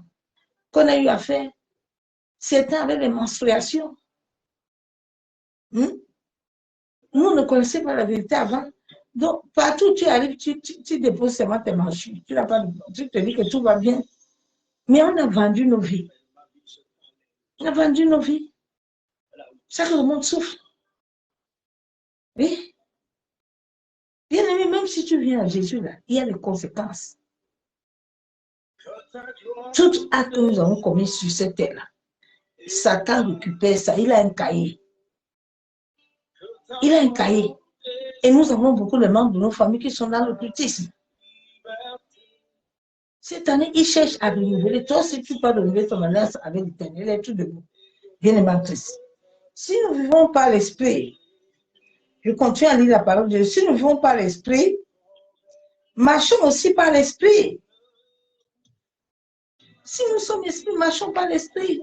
qu'on a eu à faire. Certains avaient les menstruations. Nous ne connaissions pas la vérité avant. Donc, partout où tu arrives, tu déposes seulement tes manches. Tu te dis que tout va bien. Mais on a vendu nos vies. On a vendu nos vies. Ça que le monde souffre. Oui. Bien aimé, même si tu viens à Jésus, là, il y a des conséquences. Tout acte que nous avons commis sur cette terre-là, Satan récupère ça. Il a un cahier. Il a un cahier. Et nous avons beaucoup de membres de nos familles qui sont dans l'occultisme. Cette année, ils cherchent à renouveler. Toi, si tu peux renouveler ton alliance avec l'Éternel, il est tout debout. Bien aimé Christ. Si nous vivons par l'esprit, je continue à lire la parole de Dieu. Si nous vivons par l'esprit, marchons aussi par l'esprit. Si nous sommes esprits, marchons par l'esprit.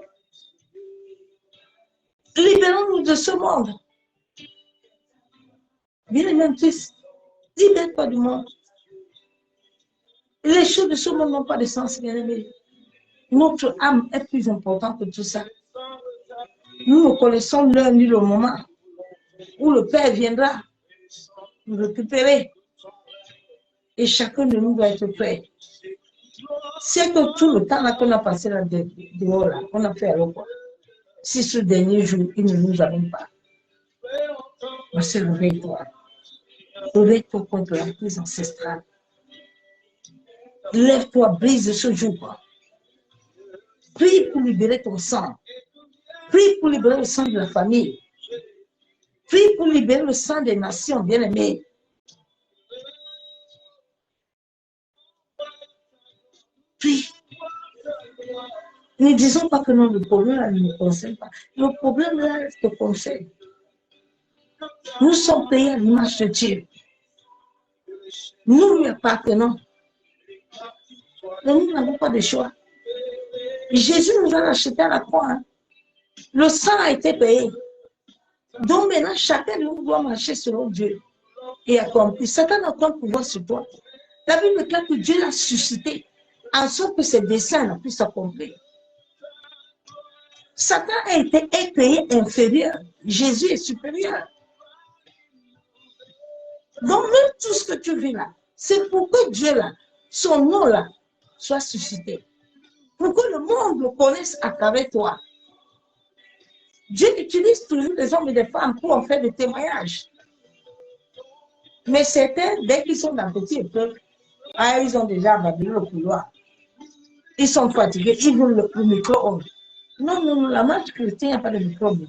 Libérons-nous de ce monde. Bien-aimé Christ, libère-toi du monde. Les choses de ce monde n'ont pas de sens, bien-aimé. Notre âme est plus importante que tout ça. Nous ne connaissons l'heure ni le moment où le Père viendra nous récupérer. Et chacun de nous doit être prêt. C'est que tout le temps qu'on a passé là dehors, là, qu'on a fait alors quoi. Si ce dernier jour, il ne nous amène pas. C'est réveille-toi. Réveille-toi contre la prise ancestrale. Lève-toi, brise ce jour. Prie pour libérer ton sang. Prie pour libérer le sang de la famille. Prie pour libérer le sang des nations, bien-aimés. Prie. Ne disons pas que non, le problème là ne nous concerne pas. Le problème là te concerne. Nous sommes créés à l'image de Dieu. Nous lui appartenons. Nous n'avons pas de choix. Jésus nous a achetés à la croix. Hein. Le sang a été payé. Donc maintenant, chacun de nous doit marcher selon Dieu et accomplir. Satan n'a aucun pouvoir sur toi. La Bible déclare que Dieu l'a suscité en sorte que ses desseins puissent s'accomplir. Satan a été créé inférieur. Jésus est supérieur. Donc même tout ce que tu vis là, c'est pour que Dieu là, son nom là, soit suscité. Pour que le monde le connaisse à travers toi. Dieu utilise toujours des hommes et des femmes pour en faire des témoignages. Mais certains, dès qu'ils sont dans petit épreuve, ils ont déjà abandonné le couloir. Ils sont fatigués, ils veulent le micro-ondes. Non, la marche chrétienne, il n'y a pas de micro-ondes.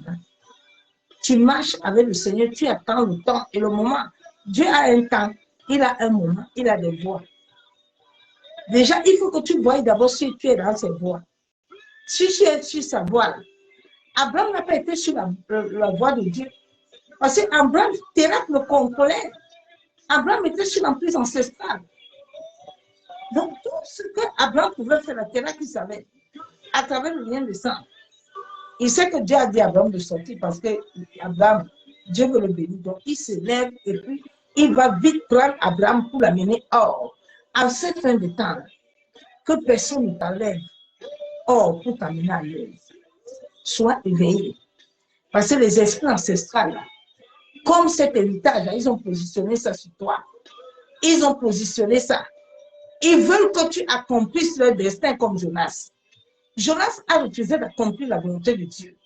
Tu marches avec le Seigneur, tu attends le temps et le moment. Dieu a un temps, il a un moment, il a des voies. Déjà, il faut que tu voies d'abord si tu es dans ses voies. Si tu es sur sa voie, Abraham n'a pas été sur la voie de Dieu. Parce qu'Abraham, Térak le contrôlait. Abraham était sur l'emprise ancestrale. Donc, tout ce qu'Abraham pouvait faire, la Térak, il savait, à travers le lien de sang. Il sait que Dieu a dit à Abraham de sortir parce que Abraham, Dieu veut le bénir. Donc, il se lève et puis il va vite prendre Abraham pour l'amener hors. En cette fin de temps, que personne ne t'enlève hors pour t'amener à l'œuvre. Sois éveillé. Parce que les esprits ancestrales, là, comme cet héritage, là, ils ont positionné ça sur toi. Ils ont positionné ça. Ils veulent que tu accomplisses leur destin comme Jonas. Jonas a refusé d'accomplir la volonté de Dieu.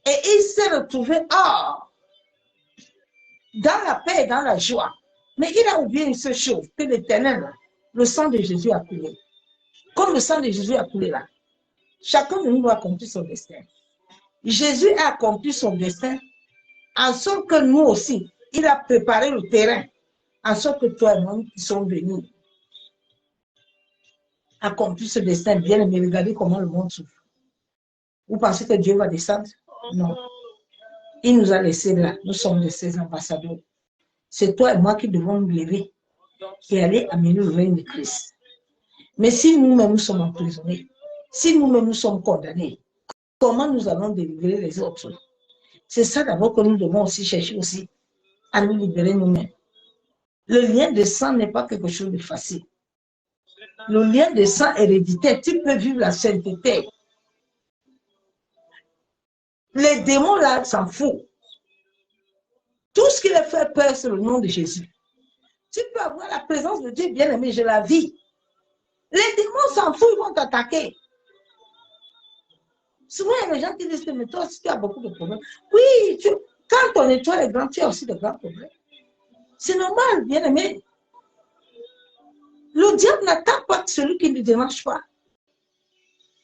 Et il s'est retrouvé hors, dans la paix et dans la joie. Mais il a oublié une seule chose, que l'Éternel, le sang de Jésus a coulé. Comme le sang de Jésus a coulé là. Chacun de nous doit accomplir son destin. Jésus a accompli son destin en sorte que nous aussi, il a préparé le terrain en sorte que toi et moi qui sommes venus accomplir ce destin bien aimé. Regardez comment le monde souffre. Vous pensez que Dieu va descendre? Non. Il nous a laissés là. Nous sommes de ses ambassadeurs. C'est toi et moi qui devons nous lever et aller amener le règne de Christ. Mais si nous-mêmes nous sommes emprisonnés, si nous-mêmes nous sommes condamnés, comment nous allons délivrer les autres? C'est ça d'abord que nous devons aussi chercher aussi à nous libérer nous-mêmes. Le lien de sang n'est pas quelque chose de facile. Le lien de sang héréditaire, tu peux vivre la sainteté. Les démons là s'en foutent. Tout ce qui les fait peur, c'est le nom de Jésus. Tu peux avoir la présence de Dieu bien-aimé, je la vis. Les démons s'en foutent, ils vont t'attaquer. Souvent, il y a des gens qui disent que mais toi, si tu as beaucoup de problèmes. Oui, quand ton étoile est grande, tu as aussi de grands problèmes. C'est normal, bien-aimé. Le diable n'attaque pas celui qui ne dérange pas.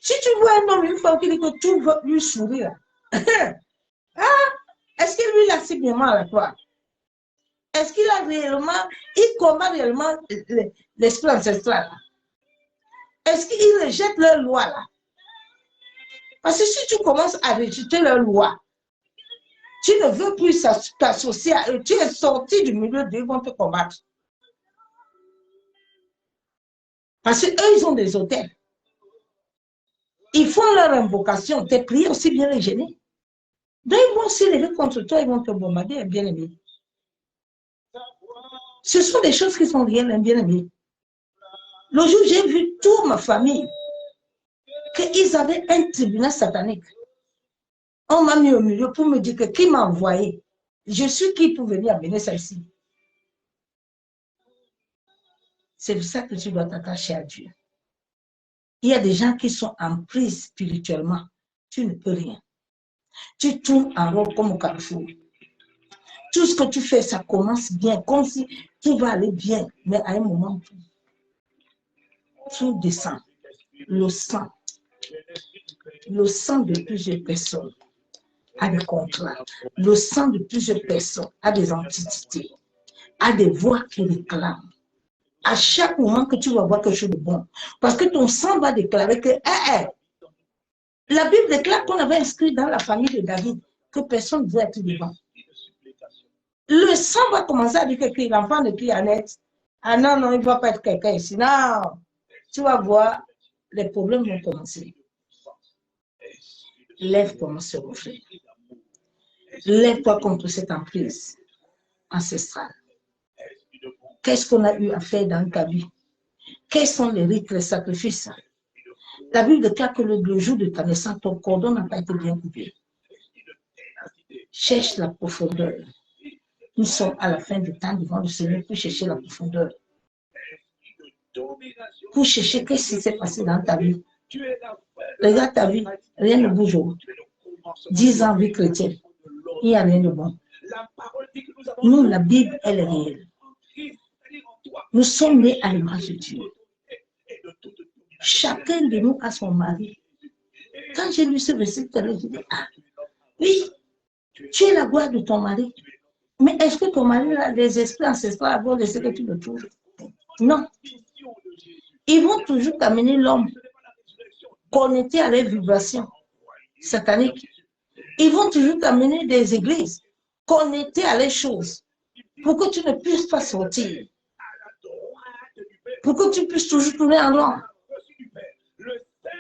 Si tu vois un homme, une femme qui dit que tout va lui sourire, est-ce qu'il lui a si bien mal à toi? Est-ce qu'il a réellement, il combat réellement l'esprit ancestral? Est-ce qu'il rejette leur loi là? Parce que si tu commences à rejeter leur loi, tu ne veux plus t'associer à eux, tu es sorti du milieu d'eux, ils vont te combattre. Parce qu'eux, ils ont des hôtels. Ils font leur invocation, tes prières aussi bien les gêner. Donc, ils vont s'élever contre toi, ils vont te bombarder, bien aimé. Ce sont des choses qui sont réelles, bien aimé. Le jour où j'ai vu toute ma famille, qu'ils avaient un tribunal satanique. On m'a mis au milieu pour me dire que qui m'a envoyé? Je suis qui pour venir amener ça ici? C'est pour ça que tu dois t'attacher à Dieu. Il y a des gens qui sont en prise spirituellement. Tu ne peux rien. Tu tournes en rond comme au carrefour. Tout ce que tu fais, ça commence bien, comme si tout va aller bien. Mais à un moment, tout descend. Le sang de plusieurs personnes a des contrats. Le sang de plusieurs personnes a des entités, a des voix qui réclament. À chaque moment que tu vas voir quelque chose de bon, parce que ton sang va déclarer que la Bible déclare qu'on avait inscrit dans la famille de David que personne ne veut être devant. Le sang va commencer à dire que l'enfant de qui Annette, ah non, non, il ne va pas être quelqu'un ici. Non, tu vas voir, les problèmes vont commencer. Lève-toi, mon frère. Lève-toi contre cette emprise ancestrale. Qu'est-ce qu'on a eu à faire dans ta vie? Quels sont les rites, les sacrifices? La Bible déclare que le jour de ta naissance, ton cordon n'a pas été bien coupé. Cherche la profondeur. Nous sommes à la fin du temps devant le Seigneur pour chercher la profondeur. Pour chercher qu'est-ce qui s'est passé dans ta vie. Regarde ta vie, rien ne bouge. 10 ans vie chrétienne, il n'y a rien de bon. Nous, la Bible, elle est réelle. Nous sommes nés à l'image de Dieu. Chacun de nous a son mari. Quand j'ai lu ce verset, je dis, ah, oui, tu es la gloire de ton mari. Mais est-ce que ton mari a des esprits ancestrales avant de ce que tu le trouves? Non. Ils vont toujours t'amener l'homme connecté à les vibrations sataniques. Ils vont toujours t'amener des églises connectées à les choses pour que tu ne puisses pas sortir. Pour que tu puisses toujours tourner en rond.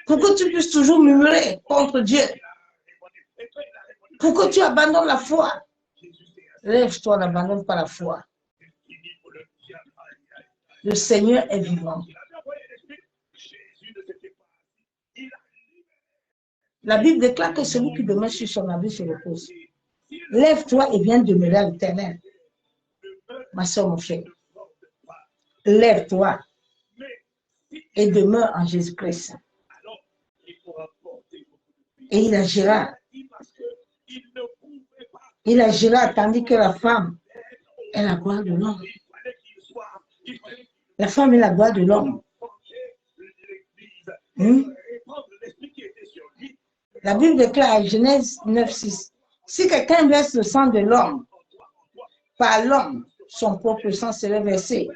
Pour que tu puisses toujours murmurer contre Dieu. Pour que tu abandonnes la foi. Lève-toi, n'abandonne pas la foi. Le Seigneur est vivant. La Bible déclare que celui qui demeure sur son abri se repose. Lève-toi et viens demeurer à l'Éternel. Ma soeur, mon frère. Lève-toi et demeure en Jésus-Christ. Et il agira. Il agira tandis que la femme est la gloire de l'homme. La femme est la gloire de l'homme. La Bible déclare, Genèse 9:6, si quelqu'un verse le sang de l'homme, par l'homme, son propre sang serait versé.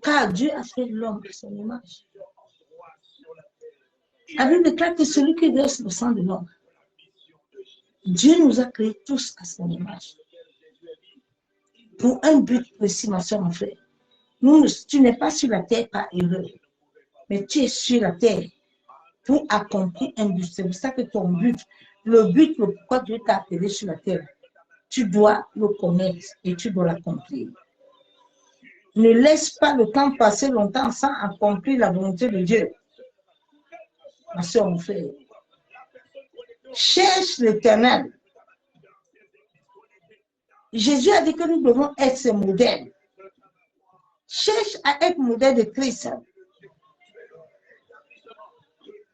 Car Dieu a fait l'homme à son image. La Bible déclare que celui qui verse le sang de l'homme, Dieu nous a créés tous à son image. Pour un but précis, ma soeur, mon frère. Tu n'es pas sur la terre par erreur, mais tu es sur la terre pour accomplir un but. C'est pour ça que ton but, le but, pourquoi Dieu t'a appelé sur la terre, tu dois le connaître et tu dois l'accomplir. Ne laisse pas le temps passer longtemps sans accomplir la volonté de Dieu. Ma soeur, mon frère, cherche l'Éternel. Jésus a dit que nous devons être ses modèles. Cherche à être modèle de Christ.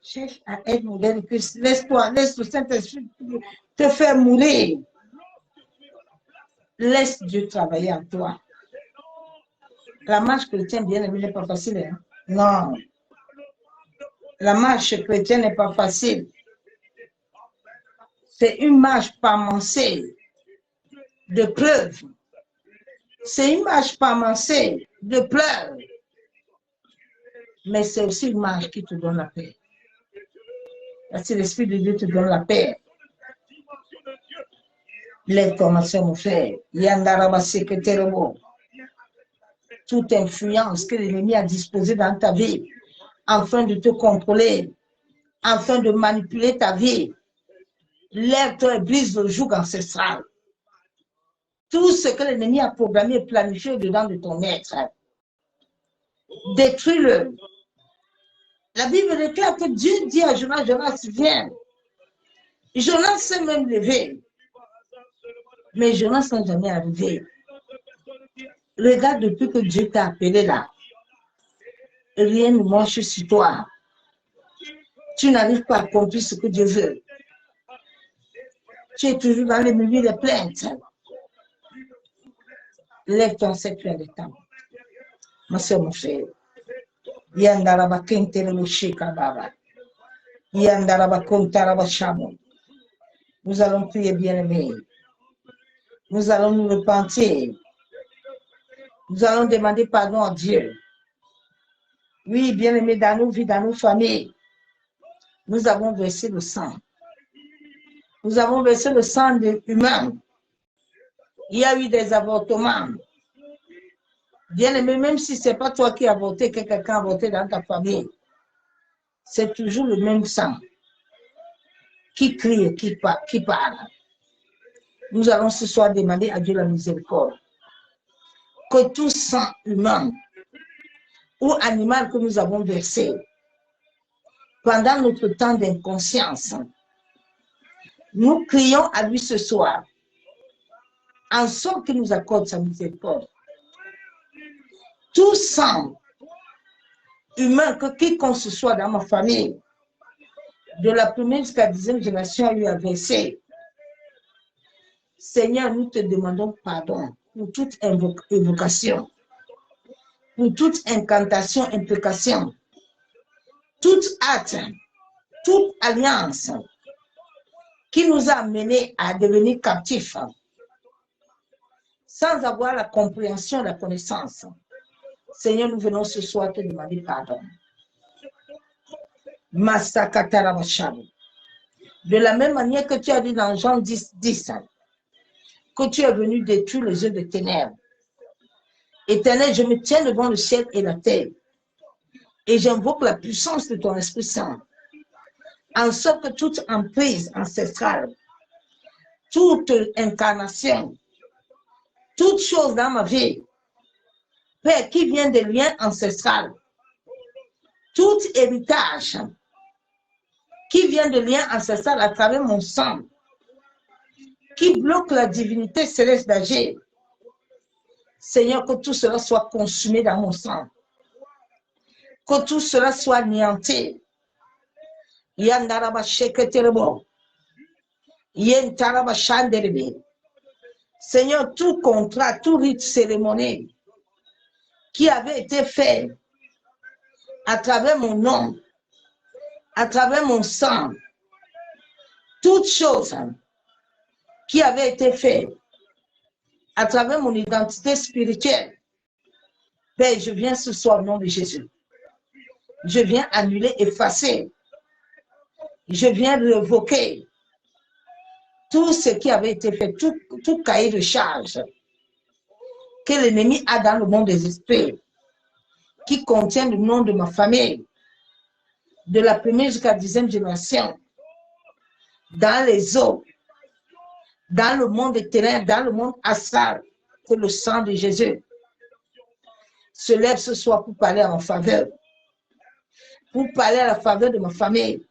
Cherche à être modèle de Christ. Laisse-toi, laisse le Saint-Esprit te faire mourir. Laisse Dieu travailler en toi. La marche chrétienne, bien aimé, n'est pas facile. Hein? Non. La marche chrétienne n'est pas facile. C'est une marche parmancée de preuves. C'est une marche parmancée de pleurs. Mais c'est aussi une marche qui te donne la paix. Parce que l'Esprit de Dieu te donne la paix. L'information, mon frère. Toute influence que l'ennemi a disposée dans ta vie, afin de te contrôler, afin de manipuler ta vie, lève-toi et brise le joug ancestral. Tout ce que l'ennemi a programmé et planifié dedans de ton être, détruis-le. La Bible déclare que Dieu dit à Jonas, Jonas, viens. Jonas s'est même levé. Mais Jonas n'est jamais arrivé. Regarde depuis que Dieu t'a appelé là. Rien ne marche sur toi. Tu n'arrives pas à accomplir ce que Dieu veut. Tu es toujours dans le milieu des plaintes. Lève-toi en cette heure de temps. Ma soeur, mon frère. Yandaraba kentere shika baba. Yandaraba kontaraba shamo. Nous allons prier, bien-aimés. Nous allons nous repentir. Nous allons demander pardon à Dieu. Oui, bien-aimés, dans nos vies, dans nos familles, nous avons versé le sang. Nous avons versé le sang humain. Il y a eu des avortements. Bien-aimé, même si ce n'est pas toi qui as avorté, que quelqu'un a avorté dans ta famille, c'est toujours le même sang qui crie et qui parle. Nous allons ce soir demander à Dieu la miséricorde. Que tout sang humain ou animal que nous avons versé pendant notre temps d'inconscience, nous crions à lui ce soir, en sorte qu'il nous accorde sa miséricorde. Tout sang humain, que quiconque ce soit dans ma famille, de la première jusqu'à la 10e génération, lui a versé. Seigneur, nous te demandons pardon pour toute évocation, pour toute incantation, implication, toute acte, toute alliance qui nous a amenés à devenir captifs sans avoir la compréhension, la connaissance. Seigneur, nous venons ce soir te demander pardon. De la même manière que tu as dit dans Jean 10, que tu es venu détruire les œuvres des ténèbres. Éternel, je me tiens devant le ciel et la terre et j'invoque la puissance de ton Esprit Saint, en sorte que toute emprise ancestrale, toute incarnation, toute chose dans ma vie, Père, qui vient des liens ancestrales, tout héritage qui vient de liens ancestrales à travers mon sang, qui bloque la divinité céleste d'agir. Seigneur, que tout cela soit consumé dans mon sang, que tout cela soit anéanti. Yandaraba sheketerebo, yentaraba shanderebe. Seigneur, tout contrat, tout rite cérémoniel qui avait été fait à travers mon nom, à travers mon sang, toutes choses qui avaient été faites à travers mon identité spirituelle. Père, je viens ce soir au nom de Jésus. Je viens annuler, effacer. Je viens révoquer tout ce qui avait été fait, tout cahier de charge que l'ennemi a dans le monde des esprits, qui contient le nom de ma famille, de la première jusqu'à la 10e génération, dans les eaux, dans le monde des terrains, dans le monde astral, que le sang de Jésus se lève ce soir pour parler en faveur, pour parler à la faveur de ma famille,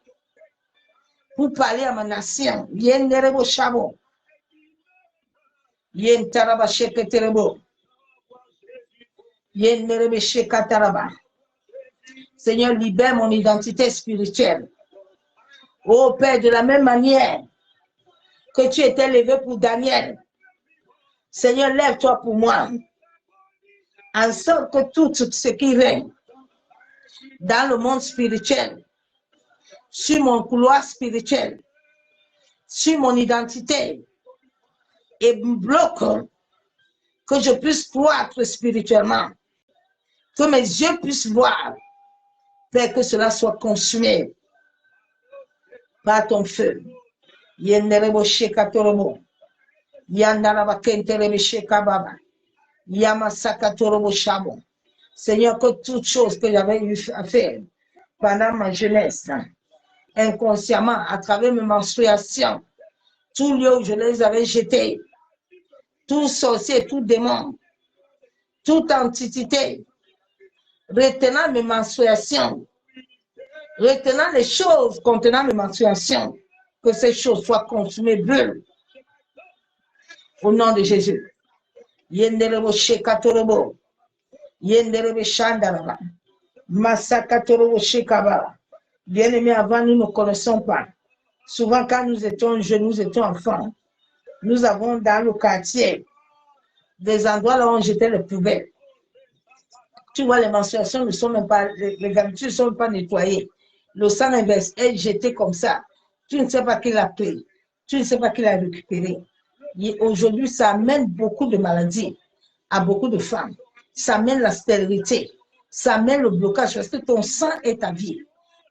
pour parler à ma nation. Yen nerebo shabo. Yen taraba sheketerebo. Yen nerebe shekataraba. Seigneur, libère mon identité spirituelle. Oh Père, de la même manière que tu étais levé pour Daniel, Seigneur, lève-toi pour moi, en sorte que tout ce qui règne dans le monde spirituel, sur mon couloir spirituel, sur mon identité, et me bloque que je puisse croître spirituellement, que mes yeux puissent voir, Père, que cela soit consumé par ton feu. Yenderebo shekatorobo, yandaraba kenterebe shekababa, yamasakatorobo shabo. Seigneur, que toute chose que j'avais eu à faire pendant ma jeunesse, inconsciemment, à travers mes menstruations, tout lieu où je les avais jetés, tout sorcier, tout démon, toute entité, retenant mes menstruations, retenant les choses contenant mes menstruations, que ces choses soient consumées, brûlent, au nom de Jésus. Yenderebo shekatorobo, yenderebe shandaraba, masakatorobo shekaba. Bien-aimés, avant, nous ne connaissons pas. Souvent, quand nous étions jeunes, nous étions enfants, nous avons dans le quartier des endroits là où on jetait les poubelles. Tu vois, les menstruations ne sont même pas, les garnitures ne sont même pas nettoyées. Le sang inverse est jeté comme ça. Tu ne sais pas qui l'a pris. Tu ne sais pas qui l'a récupéré. Aujourd'hui, ça amène beaucoup de maladies à beaucoup de femmes. Ça amène la stérilité. Ça amène le blocage parce que ton sang est ta vie.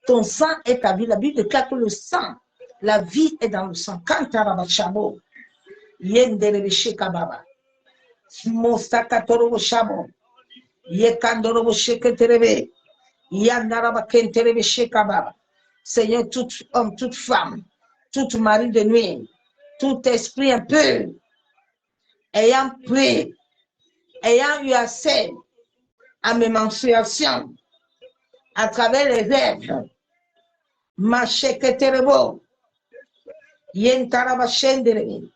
Ton sang est ta vie. La Bible déclare que le sang, la vie est dans le sang. Quand tu as chabo, yenderebe shekababa, mosakatoro shabo, yekandoro sheketerebe, yandaraba kenterebe shekababa. Seigneur, tout homme, toute femme, tout mari de nuit, tout esprit un peu ayant pris, ayant eu accès à mes menstruations à travers les rêves, ma sheketerebo, yentaraba shenderebe,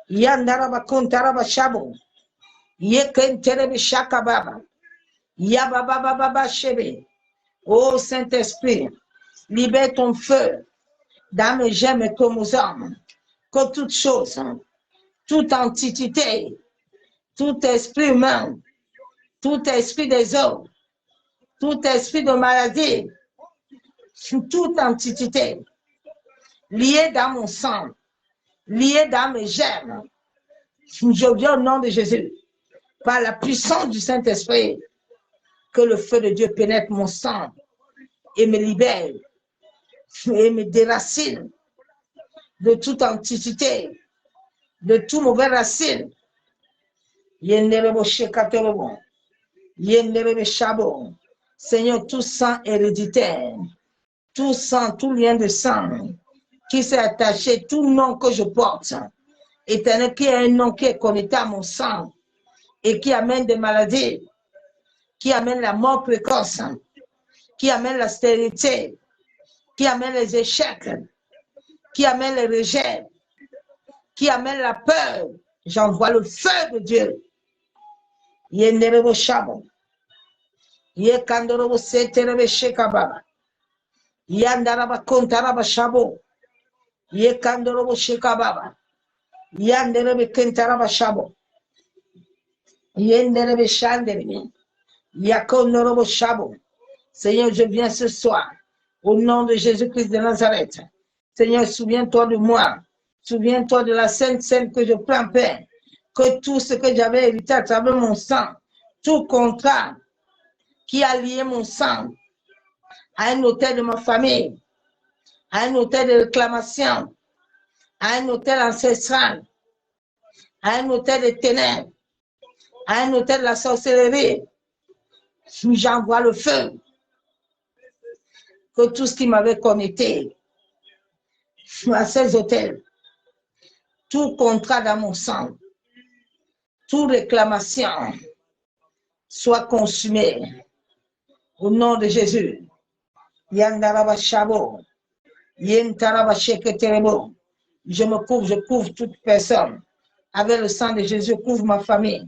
yandaraba kontaraba shabo, yekenterebe shakababa, yabababa shebe. Oh Saint-Esprit, libère ton feu dans mes gemmes et chromosomes, que toute chose, toute entité, tout esprit humain, tout esprit des eaux, tout esprit de maladie, toute entité liée dans mon sang, liée dans mes gemmes, je viens au nom de Jésus, par la puissance du Saint-Esprit, que le feu de Dieu pénètre mon sang et me libère et me déracine de toute entité, de tout mauvais racine. Yenderebo shekatorobo, yenderebe shabo. Seigneur, tout sang héréditaire, tout sang, tout lien de sang qui s'est attaché, tout nom que je porte, éternel, qui est un nom qui est connecté à mon sang et qui amène des maladies, qui amène la mort précoce, qui amène la stérilité, qui amène les échecs, qui amène les rejets, qui amène la peur. J'envoie le feu de Dieu. Yenderebo shabo, yekandorobo seterebe shekababa, yandaraba kontaraba shabo, yekandorobo shekababa, yanderebe kentaraba shabo, yenderebe shanderebe, yakondorobo shabo. Seigneur, je viens ce soir Au nom de Jésus-Christ de Nazareth. Seigneur, souviens-toi de moi. Souviens-toi de la Sainte Seine que je prends, Père. Que tout ce que j'avais hérité à travers mon sang, tout contrat qui a lié mon sang à un autel de ma famille, à un autel de réclamation, à un autel ancestral, à un autel de ténèbres, à un autel de la sorcellerie, j'envoie le feu. Que tout ce qui m'avait connecté à ces hôtels, tout contrat dans mon sang, toute réclamation soit consumé au nom de Jésus. Yandaraba Shabo, Yentaraba Sheketerebo. Je couvre toute personne. Avec le sang de Jésus, couvre ma famille.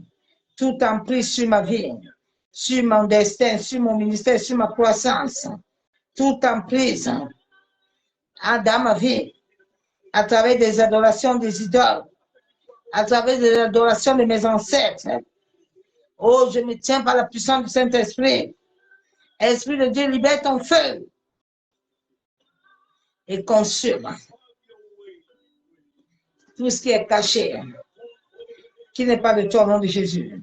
Tout emprise sur ma vie, sur mon destin, sur mon ministère, sur ma croissance. Tout emprise dans ma vie, à travers des adorations des idoles, à travers des adorations de mes ancêtres. Oh, je me tiens par la puissance du Saint-Esprit. Esprit de Dieu, libère ton feu et consume tout ce qui est caché, qui n'est pas de toi au nom de Jésus.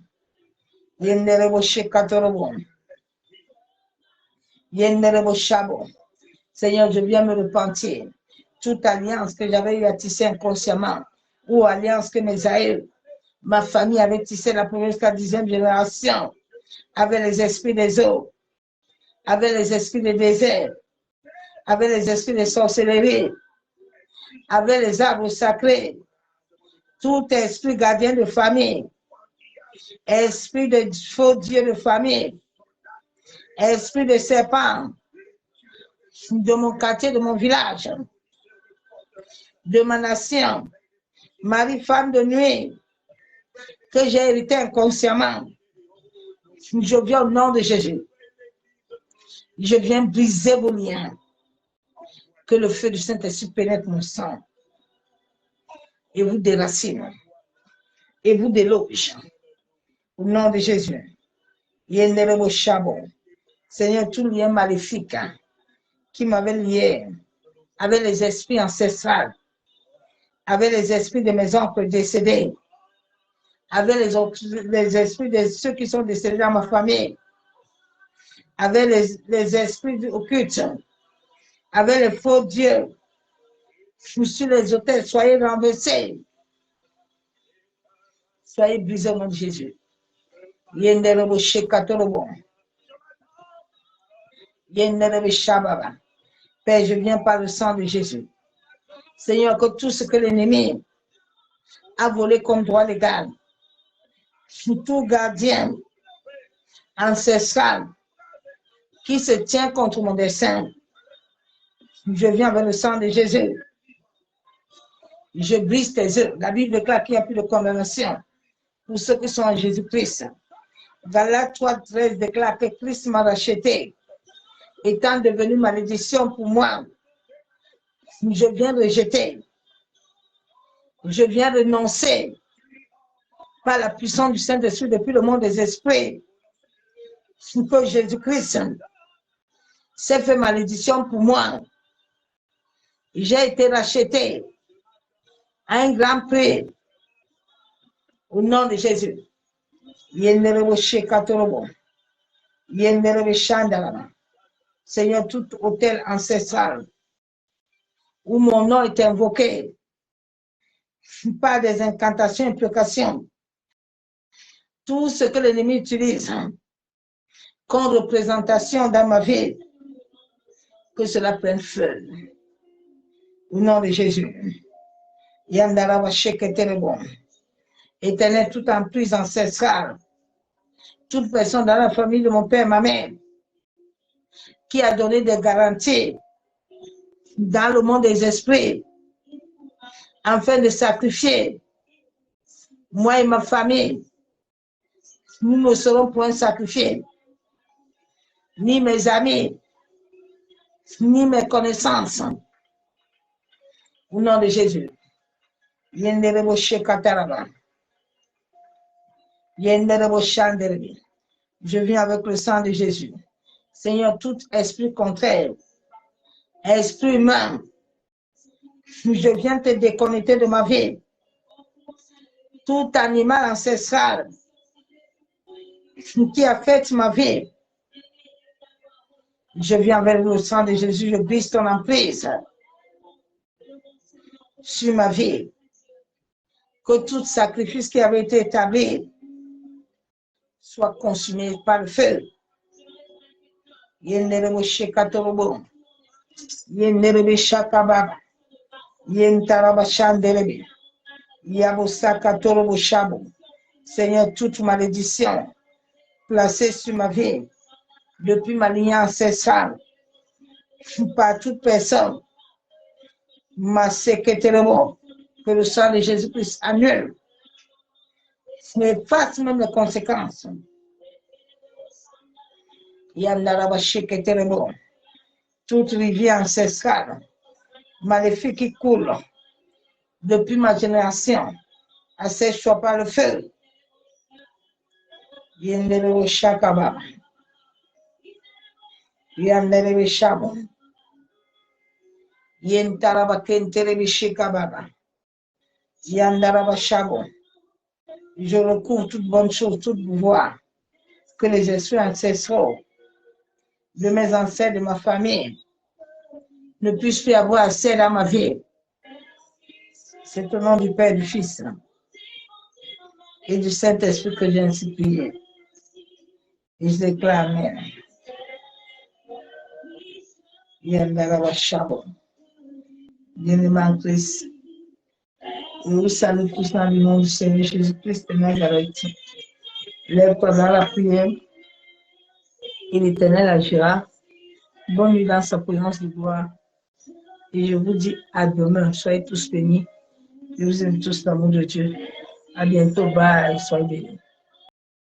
Seigneur, je viens me repentir. Toute alliance que j'avais eu à tisser inconsciemment, ou alliance que mes aïeux, ma famille avait tissé la première jusqu'à la 10e génération, avec les esprits des eaux, avec les esprits des déserts, avec les esprits des sorcelleries, avec les arbres sacrés, tout esprit gardien de famille, esprit de faux dieu de famille, esprit de serpent de mon quartier, de mon village, de ma nation, mari, femme de nuit, que j'ai hérité inconsciemment. Je viens au nom de Jésus. Je viens briser vos liens. Que le feu du Saint-Esprit pénètre mon sang et vous déracine et vous déloge. Au nom de Jésus. Seigneur, tout lien maléfique qui m'avait lié avec les esprits ancestrales, avec les esprits de mes oncles décédés, avec les esprits de ceux qui sont décédés dans ma famille, avec les esprits occultes, avec les faux dieux, sur les autels, soyez renversés, soyez brisés au nom de Jésus. Père, je viens par le sang de Jésus. Seigneur, que tout ce que l'ennemi a volé comme droit légal, tout gardien ancestral qui se tient contre mon dessein, je viens avec le sang de Jésus. Je brise tes œuvres. La Bible déclare qu'il n'y a plus de condamnation pour ceux qui sont en Jésus-Christ. Galates 3:13 déclare que Christ m'a racheté, étant devenu malédiction pour moi. Je viens rejeter. Je viens renoncer par la puissance du Saint-Esprit depuis le monde des esprits. Que Jésus-Christ s'est fait malédiction pour moi. J'ai été racheté à un grand prix au nom de Jésus. Seigneur, tout hôtel ancestral où mon nom est invoqué par des incantations, implications, tout ce que l'ennemi utilise comme représentation dans ma vie, que cela prenne feu. Au nom de Jésus. Éternel, toute emprise ancestrale, toute personne dans la famille de mon père, ma mère, qui a donné des garanties dans le monde des esprits, afin de sacrifier moi et ma famille, nous ne serons point sacrifiés, ni mes amis, ni mes connaissances. Au nom de Jésus. Je viens avec le sang de Jésus. Seigneur, tout esprit contraire Esprit humain, je viens te déconnecter de ma vie. Tout animal ancestral qui affecte ma vie, je viens vers le sang de Jésus, je brise ton emprise sur ma vie. Que tout sacrifice qui avait été établi soit consumé par le feu. Yenderebo shekatorobo, yenderebe shakababa, yentaraba shanderebe, yabosaka torobo shabo. Seigneur, toute malédiction placée sur ma vie depuis ma lignée ancestrale par toute personne, ma séqueterebo, que le sang de Jésus-Christ annule, efface même les conséquences. Yandaraba sheketerebo. Toute rivière ancestrale, maléfique qui coule depuis ma génération, assèche-toi par le feu. Yenderebe shakaba, yanderebe shabo, yentaraba kenterebe shikababa, yandaraba shabo. Je recouvre toute bonne chose, toute pouvoir que les esprits ancestraux de mes ancêtres, de ma famille, ne puissent plus avoir accès à ma vie. C'est au nom du Père, du Fils et du Saint-Esprit que j'ai ainsi prié. Et je déclare Amen. Yandaraba shabo. Bien-aimé en Christ, je vous salue tous dans le nom du Seigneur Jésus-Christ de Nazareth. Lève-toi dans la prière et l'Éternel agira. Bonne nuit dans sa présence de gloire. Et je vous dis à demain. Soyez tous bénis. Je vous aime tous dans l'amour de Dieu. À bientôt. Bye. Soyez bénis.